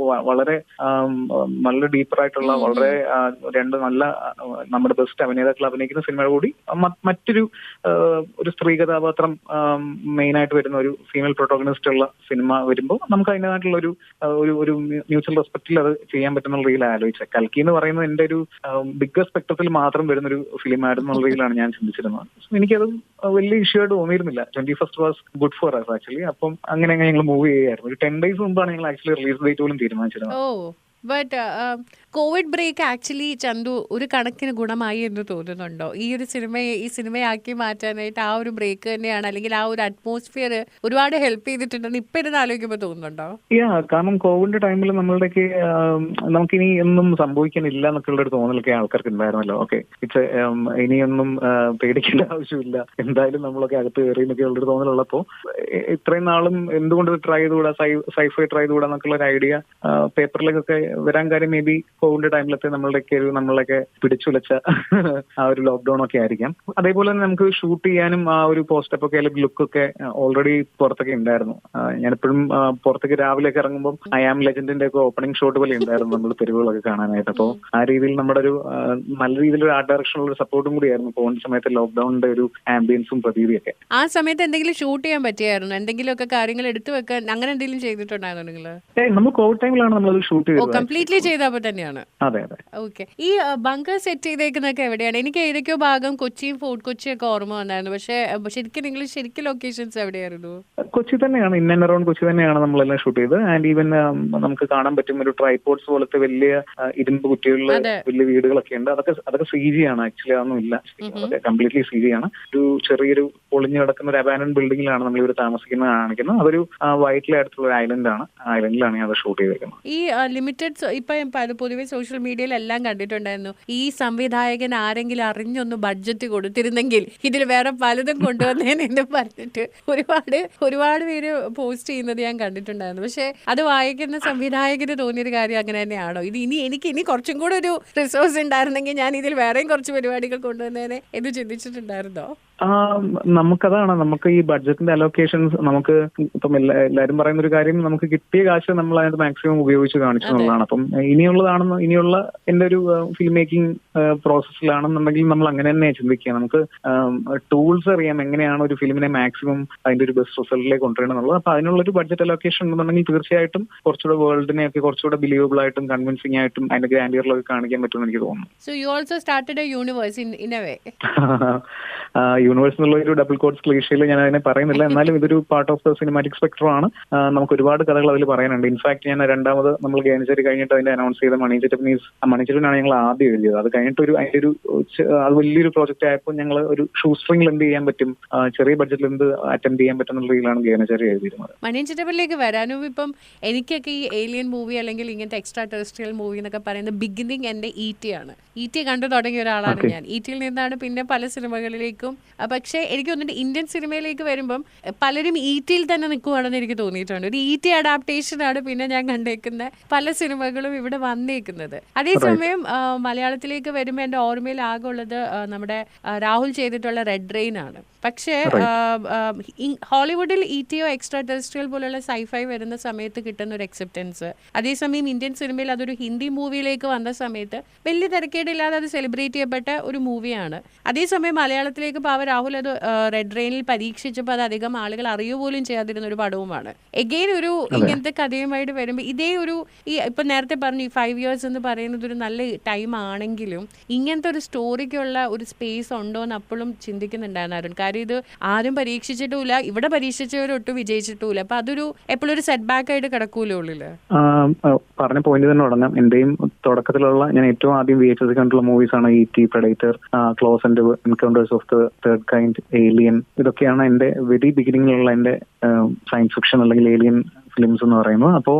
വളരെ നല്ല ഡീപ്പറായിട്ടുള്ള വളരെ രണ്ട് നല്ല നമ്മുടെ ബെസ്റ്റ് അഭിനേതാക്കൾ അഭിനയിക്കുന്ന സിനിമ കൂടി മറ്റൊരു സ്ത്രീ കഥാപാത്രം മെയിൻ ആയിട്ട് വരുന്ന ഒരു ഫീമെയിൽ പ്രൊട്ടോഗണിസ്റ്റ് ഉള്ള സിനിമ വരുമ്പോൾ നമുക്ക് അതിൻ്റെതായിട്ടുള്ള ഒരു മ്യൂച്വൽ റെസ്പെക്റ്റിൽ അത് ചെയ്യാൻ പറ്റുന്ന രീതിയിൽ ആലോചിച്ചത്. കൽക്കി എന്ന് പറയുന്നത് എന്റെ ഒരു ബിഗ്ഗർ സ്പെക്ട്രത്തിൽ മാത്രം വരുന്നൊരു ഫിലിം ആയിരുന്നു രീതിയിലാണ് ഞാൻ ചിന്തിച്ചിരുന്നത്. എനിക്കത് വലിയ ഇഷ്യൂ ആയിട്ട് തോന്നിയിരുന്നില്ല. 21st was good for us actually. അപ്പം അങ്ങനെ ഞങ്ങൾ മൂവ് ചെയ്യായിരുന്നു. ഒരു 10 days മുമ്പാണ് ഞങ്ങൾ ആക്ച്വലി റിലീസ് ഡേറ്റ് പോലും തീരുമാനിച്ചിരുന്നത്. But Covid break actually Chandu ഒരു കണക്കിന് ഗുണമായി എന്ന് തോന്നുന്നുണ്ടോ? ഈ സിനിമയാക്കി മാറ്റാനായിട്ട് ആ ഒരു ബ്രേക്ക് തന്നെയാണ്, അല്ലെങ്കിൽ ആ ഒരു അറ്റ്മോസ്ഫിയർ ഒരുപാട് ഹെൽപ്പ് ചെയ്തിട്ടുണ്ടെന്ന് ഇപ്പൊ ഇരുന്ന് ആലോചിക്കുമ്പോൾ തോന്നുന്നുണ്ടോ? കാരണം കോവിഡിന്റെ ടൈമിൽ നമ്മളുടെയൊക്കെ നമുക്കിനി ഒന്നും സംഭവിക്കാനില്ല എന്നൊക്കെയുള്ള ഒരു തോന്നലൊക്കെ ആൾക്കാർക്ക് ഉണ്ടായിരുന്നല്ലോ. ഓക്കെ, ഇനിയൊന്നും പേടിക്കേണ്ട ആവശ്യമില്ല, എന്തായാലും നമ്മളൊക്കെ അകത്ത് കയറി എന്നൊക്കെ ഉള്ളൊരു തോന്നലുള്ളപ്പോ ഇത്രയും നാളും എന്തുകൊണ്ട് ട്രൈ ചെയ്തുകൂടാ, സൈഫൈ ട്രൈ ചെയ്തുകൂടാ എന്നൊക്കെയുള്ള ഒരു ഐഡിയ പേപ്പറിലേക്കൊക്കെ വരാൻ കാര്യം മേ ബി കോവിഡിന്റെ ടൈമിലത്തെ നമ്മളൊക്കെ പിടിച്ചുലച്ച ആ ഒരു ലോക്ക്ഡൌൺ ഒക്കെ ആയിരിക്കാം. അതേപോലെ തന്നെ നമുക്ക് ഷൂട്ട് ചെയ്യാനും ആ ഒരു പോസ്റ്റ് അപ്പോക്കലിപ്റ്റിക് ലുക്കൊക്കെ ഓൾറെഡി പുറത്തൊക്കെ ഉണ്ടായിരുന്നു. ഞാനിപ്പോഴും പുറത്തേക്ക് രാവിലെയൊക്കെ ഇറങ്ങുമ്പോൾ ഐ ആം ലെജൻഡിന്റെ ഒക്കെ ഓപ്പണിംഗ് ഷോട്ട് പോലെ ഉണ്ടായിരുന്നു നമ്മൾ തെരുവുകളൊക്കെ കാണാനായിട്ട്. അപ്പോൾ ആ രീതിയിൽ നമ്മുടെ ഒരു നല്ല രീതിയിലൊരു ആർട്ട് ഡയറക്ഷനുള്ള ഒരു സപ്പോർട്ടും കൂടിയായിരുന്നു പോകുന്ന സമയത്ത് ലോക്ക്ഡൌണിന്റെ ഒരു ആംബിയൻസും പ്രതീതിയൊക്കെ. ആ സമയത്ത് എന്തെങ്കിലും ഷൂട്ട് ചെയ്യാൻ പറ്റിയായിരുന്നു? എന്തെങ്കിലുമൊക്കെ കാര്യങ്ങൾ എടുത്തു വെക്കാൻ അങ്ങനെ എന്തെങ്കിലും ചെയ്തിട്ടുണ്ടായിരുന്നു നിങ്ങൾ? നമ്മൾ കോവിഡ് ടൈമിലാണ് നമ്മളത് ഷൂട്ട് ചെയ്തത്. കംപ്ലീറ്റ്ലി ചെയ്തപ്പോൾ തന്നെയാണ്. അതെ. ഓക്കെ. ഈ ബങ്കർ സെറ്റ് ചെയ്തേക്കുന്നൊക്കെ എവിടെയാണ്? എനിക്ക് ഏതൊക്കെയോ ഭാഗം കൊച്ചിയും ഫോർട്ട് കൊച്ചിയൊക്കെ ഓർമ്മ വന്നായിരുന്നു. പക്ഷെ ശരിക്കും ലൊക്കേഷൻസ് എവിടെയായിരുന്നു? കൊച്ചി തന്നെയാണ്, ഇൻ ആൻഡ് അറൌണ്ട് കൊച്ചി തന്നെയാണ് നമ്മളെല്ലാം ഷൂട്ട് ചെയ്തത്. ആൻഡ് ഈവൻ നമുക്ക് കാണാൻ പറ്റും ഒരു ട്രൈപോഡ്സ് പോലത്തെ വലിയ ഇരുമ്പ് കുറ്റികളിലെ വലിയ വീടുകളൊക്കെ ഉണ്ട്. അതൊക്കെ CG ആണ് ആക്ച്വലി, അതൊന്നും ഇല്ല, അതൊക്കെ കംപ്ലീറ്റ്ലി CG ആണ്. ഒരു ചെറിയൊരു പൊളിഞ്ഞു കിടക്കുന്ന ഒരു അബാൻഡൻ ബിൽഡിംഗിലാണ് നമ്മൾ ഇവർ താമസിക്കുന്നത് കാണിക്കുന്നത്. അതൊരു വൈറ്റിലെ അടുത്തുള്ള ഒരു ഐലൻഡാണ്. ആ ഐലൻഡിലാണ് ഞാൻ അത് ഷൂട്ട് ചെയ്തേക്കുന്നത്. ഈ ലിമിറ്റഡ് ഇപ്പൊ പൊതുവെ സോഷ്യൽ മീഡിയയിൽ എല്ലാം കണ്ടിട്ടുണ്ടായിരുന്നു, ഈ സംവിധായകൻ ആരെങ്കിലും അറിഞ്ഞൊന്ന് ബഡ്ജറ്റ് കൊടുത്തിരുന്നെങ്കിൽ ഇതിൽ വേറെ പലതും കൊണ്ടുവന്നേനെന്ന് പറഞ്ഞിട്ട് ഒരുപാട് പേര് പോസ്റ്റ് ചെയ്യുന്നത് ഞാൻ കണ്ടിട്ടുണ്ടായിരുന്നു. പക്ഷെ അത് വായിക്കുന്ന സംവിധായകന് തോന്നിയൊരു കാര്യം അങ്ങനെ തന്നെയാണോ? ഇനി കുറച്ചും കൂടെ ഒരു റിസോഴ്സ് ഉണ്ടായിരുന്നെങ്കിൽ ഞാൻ ഇതിൽ വേറെയും കുറച്ച് പരിപാടികൾ കൊണ്ടുവന്നേനെ എന്ന് ചിന്തിച്ചിട്ടുണ്ടായിരുന്നോ? നമുക്ക് ഈ ബഡ്ജറ്റിന്റെ അലോക്കേഷൻസ് നമുക്ക് ഇപ്പം എല്ലാവരും പറയുന്ന ഒരു കാര്യം, നമുക്ക് കിട്ടിയ കാശ് നമ്മൾ അതിനകത്ത് മാക്സിമം ഉപയോഗിച്ച് കാണിച്ചു എന്നുള്ളതാണ്. അപ്പം ഇനിയുള്ള എന്റെ ഒരു ഫിലിം മേക്കിംഗ് പ്രോസസ്സിലാണെന്നുണ്ടെങ്കിൽ നമ്മൾ അങ്ങനെ തന്നെ ചിന്തിക്കുക. നമുക്ക് ടൂൾസ് അറിയാം എങ്ങനെയാണ് ഒരു ഫിലിമിനെ മാക്സിമം അതിന്റെ ഒരു ബെസ്റ്റ് റിസൾട്ടിലേക്ക് കൊണ്ടുവരണം എന്നുള്ളത്. അപ്പൊ അതിനുള്ളൊരു ബഡ്ജറ്റ് അലോക്കേഷൻ ഉണ്ടെന്നുണ്ടെങ്കിൽ തീർച്ചയായിട്ടും കുറച്ചുകൂടെ വേൾഡിനെ ഒക്കെ കുറച്ചുകൂടെ ബിലീവബിൾ ആയിട്ടും കൺവിൻസിംഗ് ആയിട്ടും അതിന്റെ ഗ്രാൻഡിയറിലൊക്കെ കാണിക്കാൻ പറ്റുമെന്ന് എനിക്ക് തോന്നുന്നു. So you also started a universe in a way. Universe എന്നുള്ള ഒരു ഡബിൾ കോഡ്സ് ക്ലീഷയിൽ ഞാൻ അതിനെ പറയുന്നില്ല, എന്നാലും ഇതൊരു part of the cinematic spectrum ആണ്. നമുക്ക് ഒരുപാട് കഥകൾ അതിൽ പറയാനുണ്ട്. ഇൻഫാക്ട് ഞാൻ രണ്ടാമത് നമ്മൾ ഗാനചേരി കഴിഞ്ഞിട്ട് അതിന്റെ അനൗൺസ് ചെയ്ത മണിച്ചേട്ടനാണ് ഞങ്ങൾ ആദ്യം എഴുതിയത്. അത് കഴിഞ്ഞിട്ട് അത് വലിയൊരു പ്രോജക്റ്റ് ആയപ്പോൾ ഞങ്ങൾ ഒരു ഷൂ സ്ട്രിംഗിൽ എന്ത് ചെയ്യാൻ പറ്റും, ചെറിയ ബഡ്ജറ്റിൽ എന്ത് അറ്റൻഡ് ചെയ്യാൻ പറ്റും എന്നുള്ള രീതിയിലാണ് ഗാനചേരി എഴുതിയിരുന്നത്. മണിയൻചേട്ടനിലേക്ക് വരാനും ഇപ്പം എനിക്കൊക്കെ ഈ ഏലിയൻ മൂവി അല്ലെങ്കിൽ ഇങ്ങനത്തെ എക്സ്ട്രാ ടെറസ്ട്രിയൽ മൂവി എന്നൊക്കെ പറയുന്നത് ബിഗിനിങ് എന്റെ ET ആണ്. ET കണ്ടു തുടങ്ങിയ ഒരാളാണ് ഞാൻ. ETയിൽ നിന്നാണ് പിന്നെ പല സിനിമകളിലേക്കും. പക്ഷേ എനിക്ക് തോന്നുന്നുണ്ട് ഇന്ത്യൻ സിനിമയിലേക്ക് വരുമ്പം പലരും ETയിൽ തന്നെ നിൽക്കുവാണെന്ന് എനിക്ക് തോന്നിയിട്ടുണ്ട്. ഒരു ET അഡാപ്റ്റേഷൻ ആണ് പിന്നെ ഞാൻ കണ്ടേക്കുന്ന പല സിനിമകളും ഇവിടെ വന്നേക്കുന്നത്. അതേസമയം മലയാളത്തിലേക്ക് വരുമ്പോൾ എൻ്റെ ഓർമ്മയിൽ ആകെ ഉള്ളത് നമ്മുടെ രാഹുൽ ചെയ്തിട്ടുള്ള റെഡ് റെയിൻ ആണ്. പക്ഷേ ഹോളിവുഡിൽ ETയോ എക്സ്ട്രാ ടെറസ്ട്രിയൽ പോലുള്ള സൈഫൈ വരുന്ന സമയത്ത് കിട്ടുന്ന ഒരു അക്സെപ്റ്റൻസ്, അതേസമയം ഇന്ത്യൻ സിനിമയിൽ അതൊരു ഹിന്ദി മൂവിയിലേക്ക് വന്ന സമയത്ത് വലിയ തിരക്കേടില്ലാതെ അത് സെലിബ്രേറ്റ് ചെയ്യപ്പെട്ട ഒരു മൂവിയാണ്. അതേസമയം മലയാളത്തിലേക്ക് രാഹുൽ അത് റെഡ് റെയിനിൽ പരീക്ഷിച്ചപ്പോൾ അത് അധികം ആളുകൾ അറിയുക പോലും ചെയ്യാതിരുന്ന ഒരു പടവുമാണ്. എഗെയിൻ ഒരു ഇങ്ങനത്തെ കഥയുമായിട്ട് വരുമ്പോൾ ഇപ്പൊ നേരത്തെ പറഞ്ഞു ഈ 5 years എന്ന് പറയുന്നത് ഒരു നല്ല ടൈം ആണെങ്കിലും ഇങ്ങനത്തെ ഒരു സ്റ്റോറിക്കുള്ള ഒരു സ്പേസ് ഉണ്ടോ എന്ന് അപ്പോഴും ചിന്തിക്കുന്നുണ്ടായിരുന്നു. കാര്യം ഇത് ആരും പരീക്ഷിച്ചിട്ടുമില്ല, ഇവിടെ പരീക്ഷിച്ചവരൊട്ടും വിജയിച്ചിട്ടുമില്ല. അപ്പൊ അതൊരു എപ്പോഴും ഒരു സെറ്റ് ബാക്ക് ആയിട്ട് കിടക്കൂലേ ഉള്ളില്. പറഞ്ഞ പോയിന്റ് തന്നെ തുടങ്ങാം. എന്റെയും തുടക്കത്തിലുള്ള ഞാൻ ഏറ്റവും ആദ്യം VHS കണ്ടുള്ള മൂവീസ് ആണ് ET, Predator, Close Encounters of the Third Kind, Alien. ഇതൊക്കെയാണ് എന്റെ വെരി ബിഗിനിങ്ങിലുള്ള എന്റെ സയൻസ് ഫിക്ഷൻ അല്ലെങ്കിൽ ഏലിയൻ ഫിലിംസ് എന്ന് പറയുന്നത്. അപ്പോൾ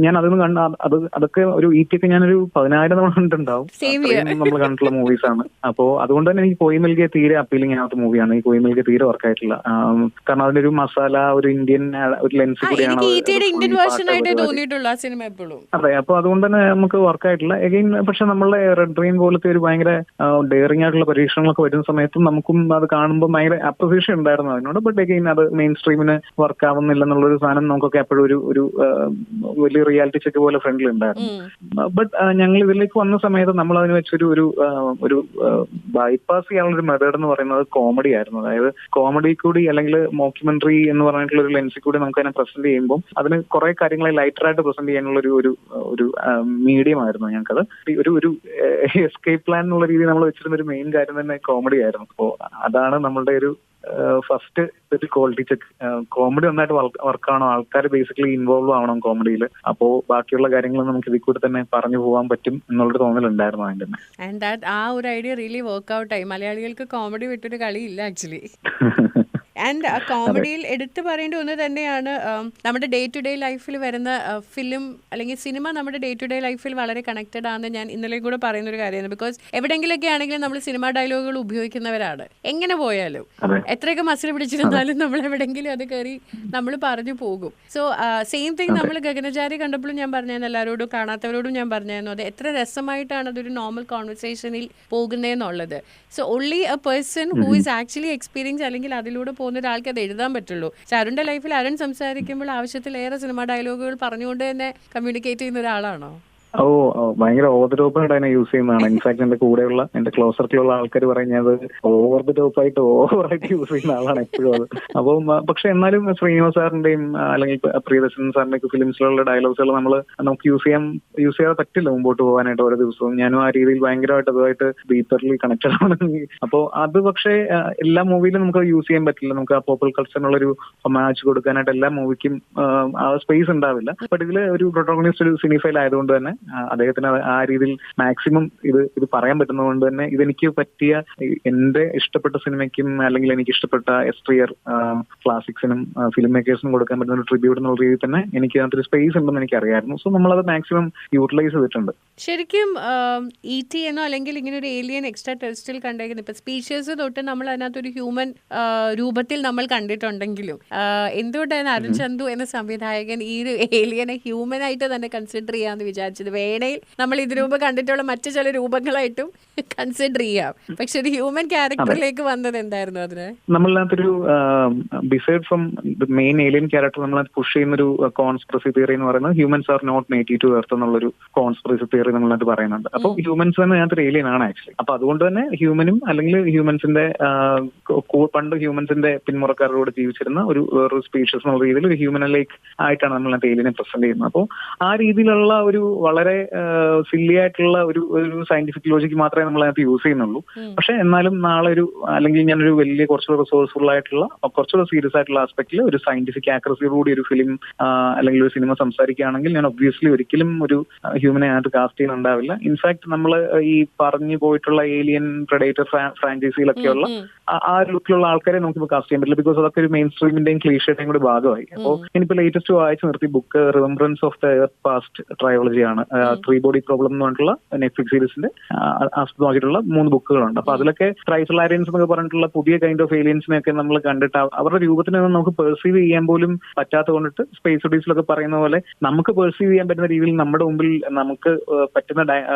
ഞാൻ അതൊന്നും അതൊക്കെ ഒരു ഈറ്റൊക്കെ ഞാനൊരു 10,000 തവണ കണ്ടിട്ടുണ്ടാവും. നമ്മൾ കണ്ടിട്ടുള്ള മൂവീസ് ആണ്. അപ്പോൾ അതുകൊണ്ട് തന്നെ എനിക്ക് കോയി മിൽഗെ തീരെ അപ്പീലിംഗ് ആവാത്ത മൂവിയാണ്. ഈ കോയി മിൽഗെ തീരെ വർക്കായിട്ടില്ല. കാരണം അതിന്റെ ഒരു മസാല, ഒരു ഇന്ത്യൻ ഒരു ലെൻസ് കൂടിയാണ്. അതെ, അപ്പൊ അതുകൊണ്ട് തന്നെ നമുക്ക് വർക്കായിട്ടില്ല. എഗെയിൻ പക്ഷെ നമ്മളെ റെഡ് റെയിൻ പോലത്തെ ഒരു ഭയങ്കര ഡെയറിംഗ് ആയിട്ടുള്ള പരീക്ഷണങ്ങളൊക്കെ വരുന്ന സമയത്തും നമുക്കും അത് കാണുമ്പോൾ ഭയങ്കര അപ്രിസിയേഷൻ ഉണ്ടായിരുന്നു അതിനോട്. ബട്ട് എഗെയിൻ അത് മെയിൻ സ്ട്രീമിന് വർക്ക് ആവുന്നില്ല എന്നുള്ളൊരു സാധനം നമുക്കൊക്കെ എപ്പോഴും ഒരു വലിയ റിയാലിറ്റി ചെക്ക് പോലെ ഫ്രണ്ടിൽ ഉണ്ടായിരുന്നു. ബട്ട് ഞങ്ങൾ ഇതിലേക്ക് വന്ന സമയത്ത് നമ്മൾ അതിന് വെച്ചൊരു ഒരു ബൈപ്പാസ് ചെയ്യാനുള്ള ഒരു മെത്തേഡ് എന്ന് പറയുന്നത് കോമഡി ആയിരുന്നു. അതായത് കോമഡി കൂടി അല്ലെങ്കിൽ മോക്യുമെന്ററി എന്ന് പറഞ്ഞിട്ടുള്ള ഒരു ലെൻസിൽ കൂടി നമുക്ക് അതിനെ പ്രസന്റ് ചെയ്യുമ്പോൾ അതിന് കുറെ കാര്യങ്ങളെ ലൈറ്ററായിട്ട് പ്രസന്റ് ചെയ്യാനുള്ള ഒരു മീഡിയം ആയിരുന്നു ഞങ്ങൾക്കത്. ഒരു എസ്കേപ്പ് പ്ലാൻ എന്നുള്ള രീതിയിൽ നമ്മൾ വെച്ചിരുന്ന ഒരു മെയിൻ കാര്യം തന്നെ കോമഡി ആയിരുന്നു. അപ്പോൾ അതാണ് നമ്മളുടെ ഒരു ഫസ്റ്റ് ഒരു ക്വാളിറ്റി ചെക്ക്. കോമഡി നന്നായിട്ട് വർക്കാണോ, ആൾക്കാർ ബേസിക്കലി ഇൻവോൾവ് ആവണം കോമഡിയിൽ. അപ്പോൾ ബാക്കിയുള്ള കാര്യങ്ങൾ നമുക്ക് ഇതിൽ കൂടെ തന്നെ പറഞ്ഞു പോകാൻ പറ്റും എന്നുള്ളൊരു തോന്നലുണ്ടായിരുന്നു അതിന്റെ തന്നെ. ആൻഡ് ദാറ്റ് ആ ഒരു ഐഡിയ റിയലി വർക്ക്ഔട്ട് ആയി. മലയാളികൾക്ക് കോമഡി വിട്ടൊരു കളിയില്ല ആക്ച്വലി. ആൻഡ് കോമഡിയിൽ എടുത്തു പറയേണ്ട ഒന്ന് തന്നെയാണ് നമ്മുടെ ഡേ ടു ഡേ ലൈഫിൽ വരുന്ന ഫിലിം അല്ലെങ്കിൽ സിനിമ നമ്മുടെ ഡേ ടു ഡേ ലൈഫിൽ വളരെ കണക്റ്റഡ് ആണെന്ന് ഞാൻ ഇന്നലെയും കൂടെ പറയുന്നൊരു കാര്യമാണ്. ബിക്കോസ് എവിടെയെങ്കിലൊക്കെ ആണെങ്കിലും നമ്മൾ സിനിമ ഡയലോഗുകൾ ഉപയോഗിക്കുന്നവരാണ്. എങ്ങനെ പോയാലും എത്രയൊക്കെ മസിൽ പിടിച്ചിരുന്നാലും നമ്മൾ എവിടെയെങ്കിലും അത് കയറി നമ്മൾ പറഞ്ഞു പോകും. സോ സെയിം തിങ് നമ്മൾ ഗഗനചാരി കണ്ടപ്പോഴും ഞാൻ പറഞ്ഞായിരുന്നു, എല്ലാവരോടും കാണാത്തവരോടും ഞാൻ പറഞ്ഞായിരുന്നു, അത് എത്ര രസമായിട്ടാണ് അതൊരു നോർമൽ കോൺവെർസേഷനിൽ പോകുന്നതെന്നുള്ളത്. So only a person who is actually experience അല്ലെങ്കിൽ അതിലൂടെ പോകുന്ന ഒരാൾക്ക് അത് എഴുതാൻ പറ്റുള്ളൂ. അരുണിന്റെ ലൈഫിൽ അരുൺ സംസാരിക്കുമ്പോൾ ആവശ്യത്തിലേറെ സിനിമ ഡയലോഗുകൾ പറഞ്ഞുകൊണ്ട് തന്നെ കമ്മ്യൂണിക്കേറ്റ് ചെയ്യുന്ന ഒരാളാണോ? ഭയങ്കര ഓവർ ദ ടോപ്പായിട്ട് അതിനെ യൂസ് ചെയ്യുന്നതാണ്. ഇൻഫാക്ട് എന്റെ കൂടെയുള്ള എന്റെ ക്ലോസ് സർക്കിളുള്ള ആൾക്കാർ പറഞ്ഞത് ഓവർ ദ ടോപ്പായിട്ട് ഓവറായിട്ട് യൂസ് ചെയ്യുന്ന ആളാണ് എപ്പോഴും അത്. അപ്പം പക്ഷെ എന്നാലും ശ്രീനിവാസ് സാറിന്റെയും അല്ലെങ്കിൽ പ്രിയദർശൻ സാറിന്റെ ഒക്കെ ഫിലിംസിലുള്ള ഡയലോഗ്സുകൾ നമുക്ക് യൂസ് ചെയ്യാതെ പറ്റില്ല മുമ്പോട്ട് പോകാനായിട്ട് ഓരോ ദിവസവും. ഞാനും ആ രീതിയിൽ ഭയങ്കരമായിട്ട് അതുമായിട്ട് ഡീപ്പർലി കണക്റ്റഡ് ആണ്. അപ്പോൾ അത് പക്ഷേ എല്ലാ മൂവിയിലും നമുക്ക് യൂസ് ചെയ്യാൻ പറ്റില്ല. നമുക്ക് ആ പോപ്പുലർ കൾച്ചറിനുള്ളൊരു മാച്ച് കൊടുക്കാനായിട്ട് എല്ലാ മൂവിക്കും ആ സ്പേസ് ഉണ്ടാവില്ല. ബട്ട് ഇതിൽ ഒരു പ്രൊട്ടോഗണിസ്റ്റ് ഒരു സിനിഫൈൽ ആയതുകൊണ്ട് തന്നെ അദ്ദേഹത്തിന് ആ രീതിയിൽ മാക്സിമം ഇത് പറയാൻ പറ്റുന്നതുകൊണ്ട് തന്നെ ഇതെനിക്ക് പറ്റിയ എന്റെ ഇഷ്ടപ്പെട്ട സിനിമയ്ക്കും അല്ലെങ്കിൽ എനിക്ക് ഇഷ്ടപ്പെട്ട എസ്ട്രിയർ ക്ലാസിക്സിനും ഫിലിം മേക്കേഴ്സിനും കൊടുക്കാൻ പറ്റുന്ന ഒരു ട്രിബ്യൂട്ട് എന്നുള്ള രീതിയിൽ തന്നെ എനിക്ക് അതിനകത്തൊരു സ്പേസ് ഉണ്ടെന്ന് എനിക്ക് അറിയായിരുന്നു. സോ നമ്മളത് മാക്സിമം യൂട്ടിലൈസ് ചെയ്തിട്ടുണ്ട്. ശരിക്കും ET എന്നോ അല്ലെങ്കിൽ ഇങ്ങനെ ഒരു ഏലിയൻ എക്സ്ട്രാ ടെറസ്ട്രിയൽ കണ്ടേക്കുന്നത് ഇപ്പൊ സ്പീഷ്യസ് തൊട്ട് നമ്മൾ അതിനകത്തൊരു ഹ്യൂമൻ രൂപത്തിൽ നമ്മൾ കണ്ടിട്ടുണ്ടെങ്കിലും എന്തുകൊണ്ടാണ് അരുൺ ചന്തു എന്ന സംവിധായകൻ ഈ ഒരു ഏലിയനെ ഹ്യൂമൻ ആയിട്ട് തന്നെ കൺസിഡർ ചെയ്യാന്ന് വിചാരിച്ചത്? വേണയിൽ നമ്മൾ ഇതിനു മുമ്പ് കണ്ടിട്ടുള്ള മറ്റു ചില രൂപങ്ങളായിട്ടും കൺസിഡർ ചെയ്യാം, പക്ഷെ ഒരു ഹ്യൂമൻ ക്യാരക്ടറിലേക്ക് വന്നത് എന്തായിരുന്നു? അതിന് നമ്മളതിനകത്തൊരു beside from the main alien character നമ്മളത് പുഷ് ചെയ്യുന്നൊരു കോൺസ്പിറസി തിയറി എന്ന് പറയുന്നത് humans are not native to earth എന്നുള്ളൊരു കോൺസ്പിറസി തിയറി നമ്മളത് പറയുന്നുണ്ട്. അപ്പോൾ ഹ്യൂമൻസ് തന്നെ അതിനകത്തൊരു ഏലിയൻ ആണ് ആക്ച്വലി. അപ്പൊ അതുകൊണ്ട് തന്നെ ഹ്യൂമനും അല്ലെങ്കിൽ ഹ്യൂമൻസിന്റെ പണ്ട് ഹ്യൂമൻസിന്റെ പിന്മുറക്കാരോട് ജീവിച്ചിരുന്ന വേറൊരു സ്പീഷ്യസ് എന്നുള്ള രീതിയിൽ ഒരു ഹ്യൂമനിലേക്ക് ആയിട്ടാണ് നമ്മൾ അതിനകത്ത് ഏലിയനെ പ്രസന്റ് ചെയ്യുന്നത്. അപ്പോൾ ആ രീതിയിലുള്ള ഒരു വളരെ സില്ലി ആയിട്ടുള്ള ഒരു സയന്റിഫിക് ലോജിക്ക് മാത്രമേ നമ്മൾ അതിനകത്ത് യൂസ് ചെയ്യുന്നുള്ളൂ. പക്ഷെ എന്നാലും നാളെ അല്ലെങ്കിൽ ഞാനൊരു വലിയ കുറച്ചുകൂടെ റിസോഴ്സ്ഫുൾ ആയിട്ടുള്ള കുറച്ചുകൂടെ സീരിയസ് ആയിട്ടുള്ള ആസ്പെക്റ്റിൽ ഒരു സയന്റിഫിക് ആക്യുറസിയോടുകൂടി ഒരു ഫിലിം അല്ലെങ്കിൽ ഒരു സിനിമ സംസാരിക്കുകയാണെങ്കിൽ ഞാൻ ഒബ്വിയസ്ലി ഒരിക്കലും ഒരു ഹ്യൂമനെ അതിനകത്ത് കാസ്റ്റ് ചെയ്യുന്നുണ്ടാവില്ല. ഇൻഫാക്ട് നമ്മൾ ഈ പറഞ്ഞു പോയിട്ടുള്ള ഏലിയൻ പ്രെഡേറ്റർ ഫ്രാഞ്ചൈസിയിലൊക്കെയുള്ള ആ ലുക്കിലുള്ള ആൾക്കാരെ നമുക്കിപ്പോൾ കാസ്റ്റ് ചെയ്യാൻ പറ്റില്ല. ബിക്കോസ് അതൊക്കെ ഒരു മെയിൻ സ്ട്രീമിന്റെയും ക്ലീഷയുടെയും കൂടി ഭാഗമായി. അപ്പോൾ ഇനിയിപ്പോൾ ലേറ്റസ്റ്റ് വായിച്ചു നിർത്തി book remembrance of the earth past ട്രയോളജിയാണ്. 3 ബോഡി പ്രോബ്ലം എന്ന് പറഞ്ഞിട്ടുള്ള നെറ്റ്ഫ്ലിക്സ് സീരീസിന്റെ ആസ്പദമാക്കിയിട്ടുള്ള 3 ബുക്കുകളുണ്ട്. അപ്പൊ അതിലൊക്കെ ട്രൈസലാരിയൻസ് എന്നൊക്കെ പറഞ്ഞിട്ടുള്ള പുതിയ കൈൻഡ് ഓഫ് ഏലിയൻസിനെയൊക്കെ നമ്മൾ കണ്ടിട്ട് അവരുടെ രൂപത്തിനെ നമുക്ക് പെർസീവ് ചെയ്യാൻ പോലും പറ്റാത്ത കൊണ്ടിട്ട് സ്പേസ് സ്റ്റഡീസിലൊക്കെ പറയുന്ന പോലെ നമുക്ക് പെർസീവ് ചെയ്യാൻ പറ്റുന്ന രീതിയിൽ നമ്മുടെ മുമ്പിൽ നമുക്ക് പറ്റുന്ന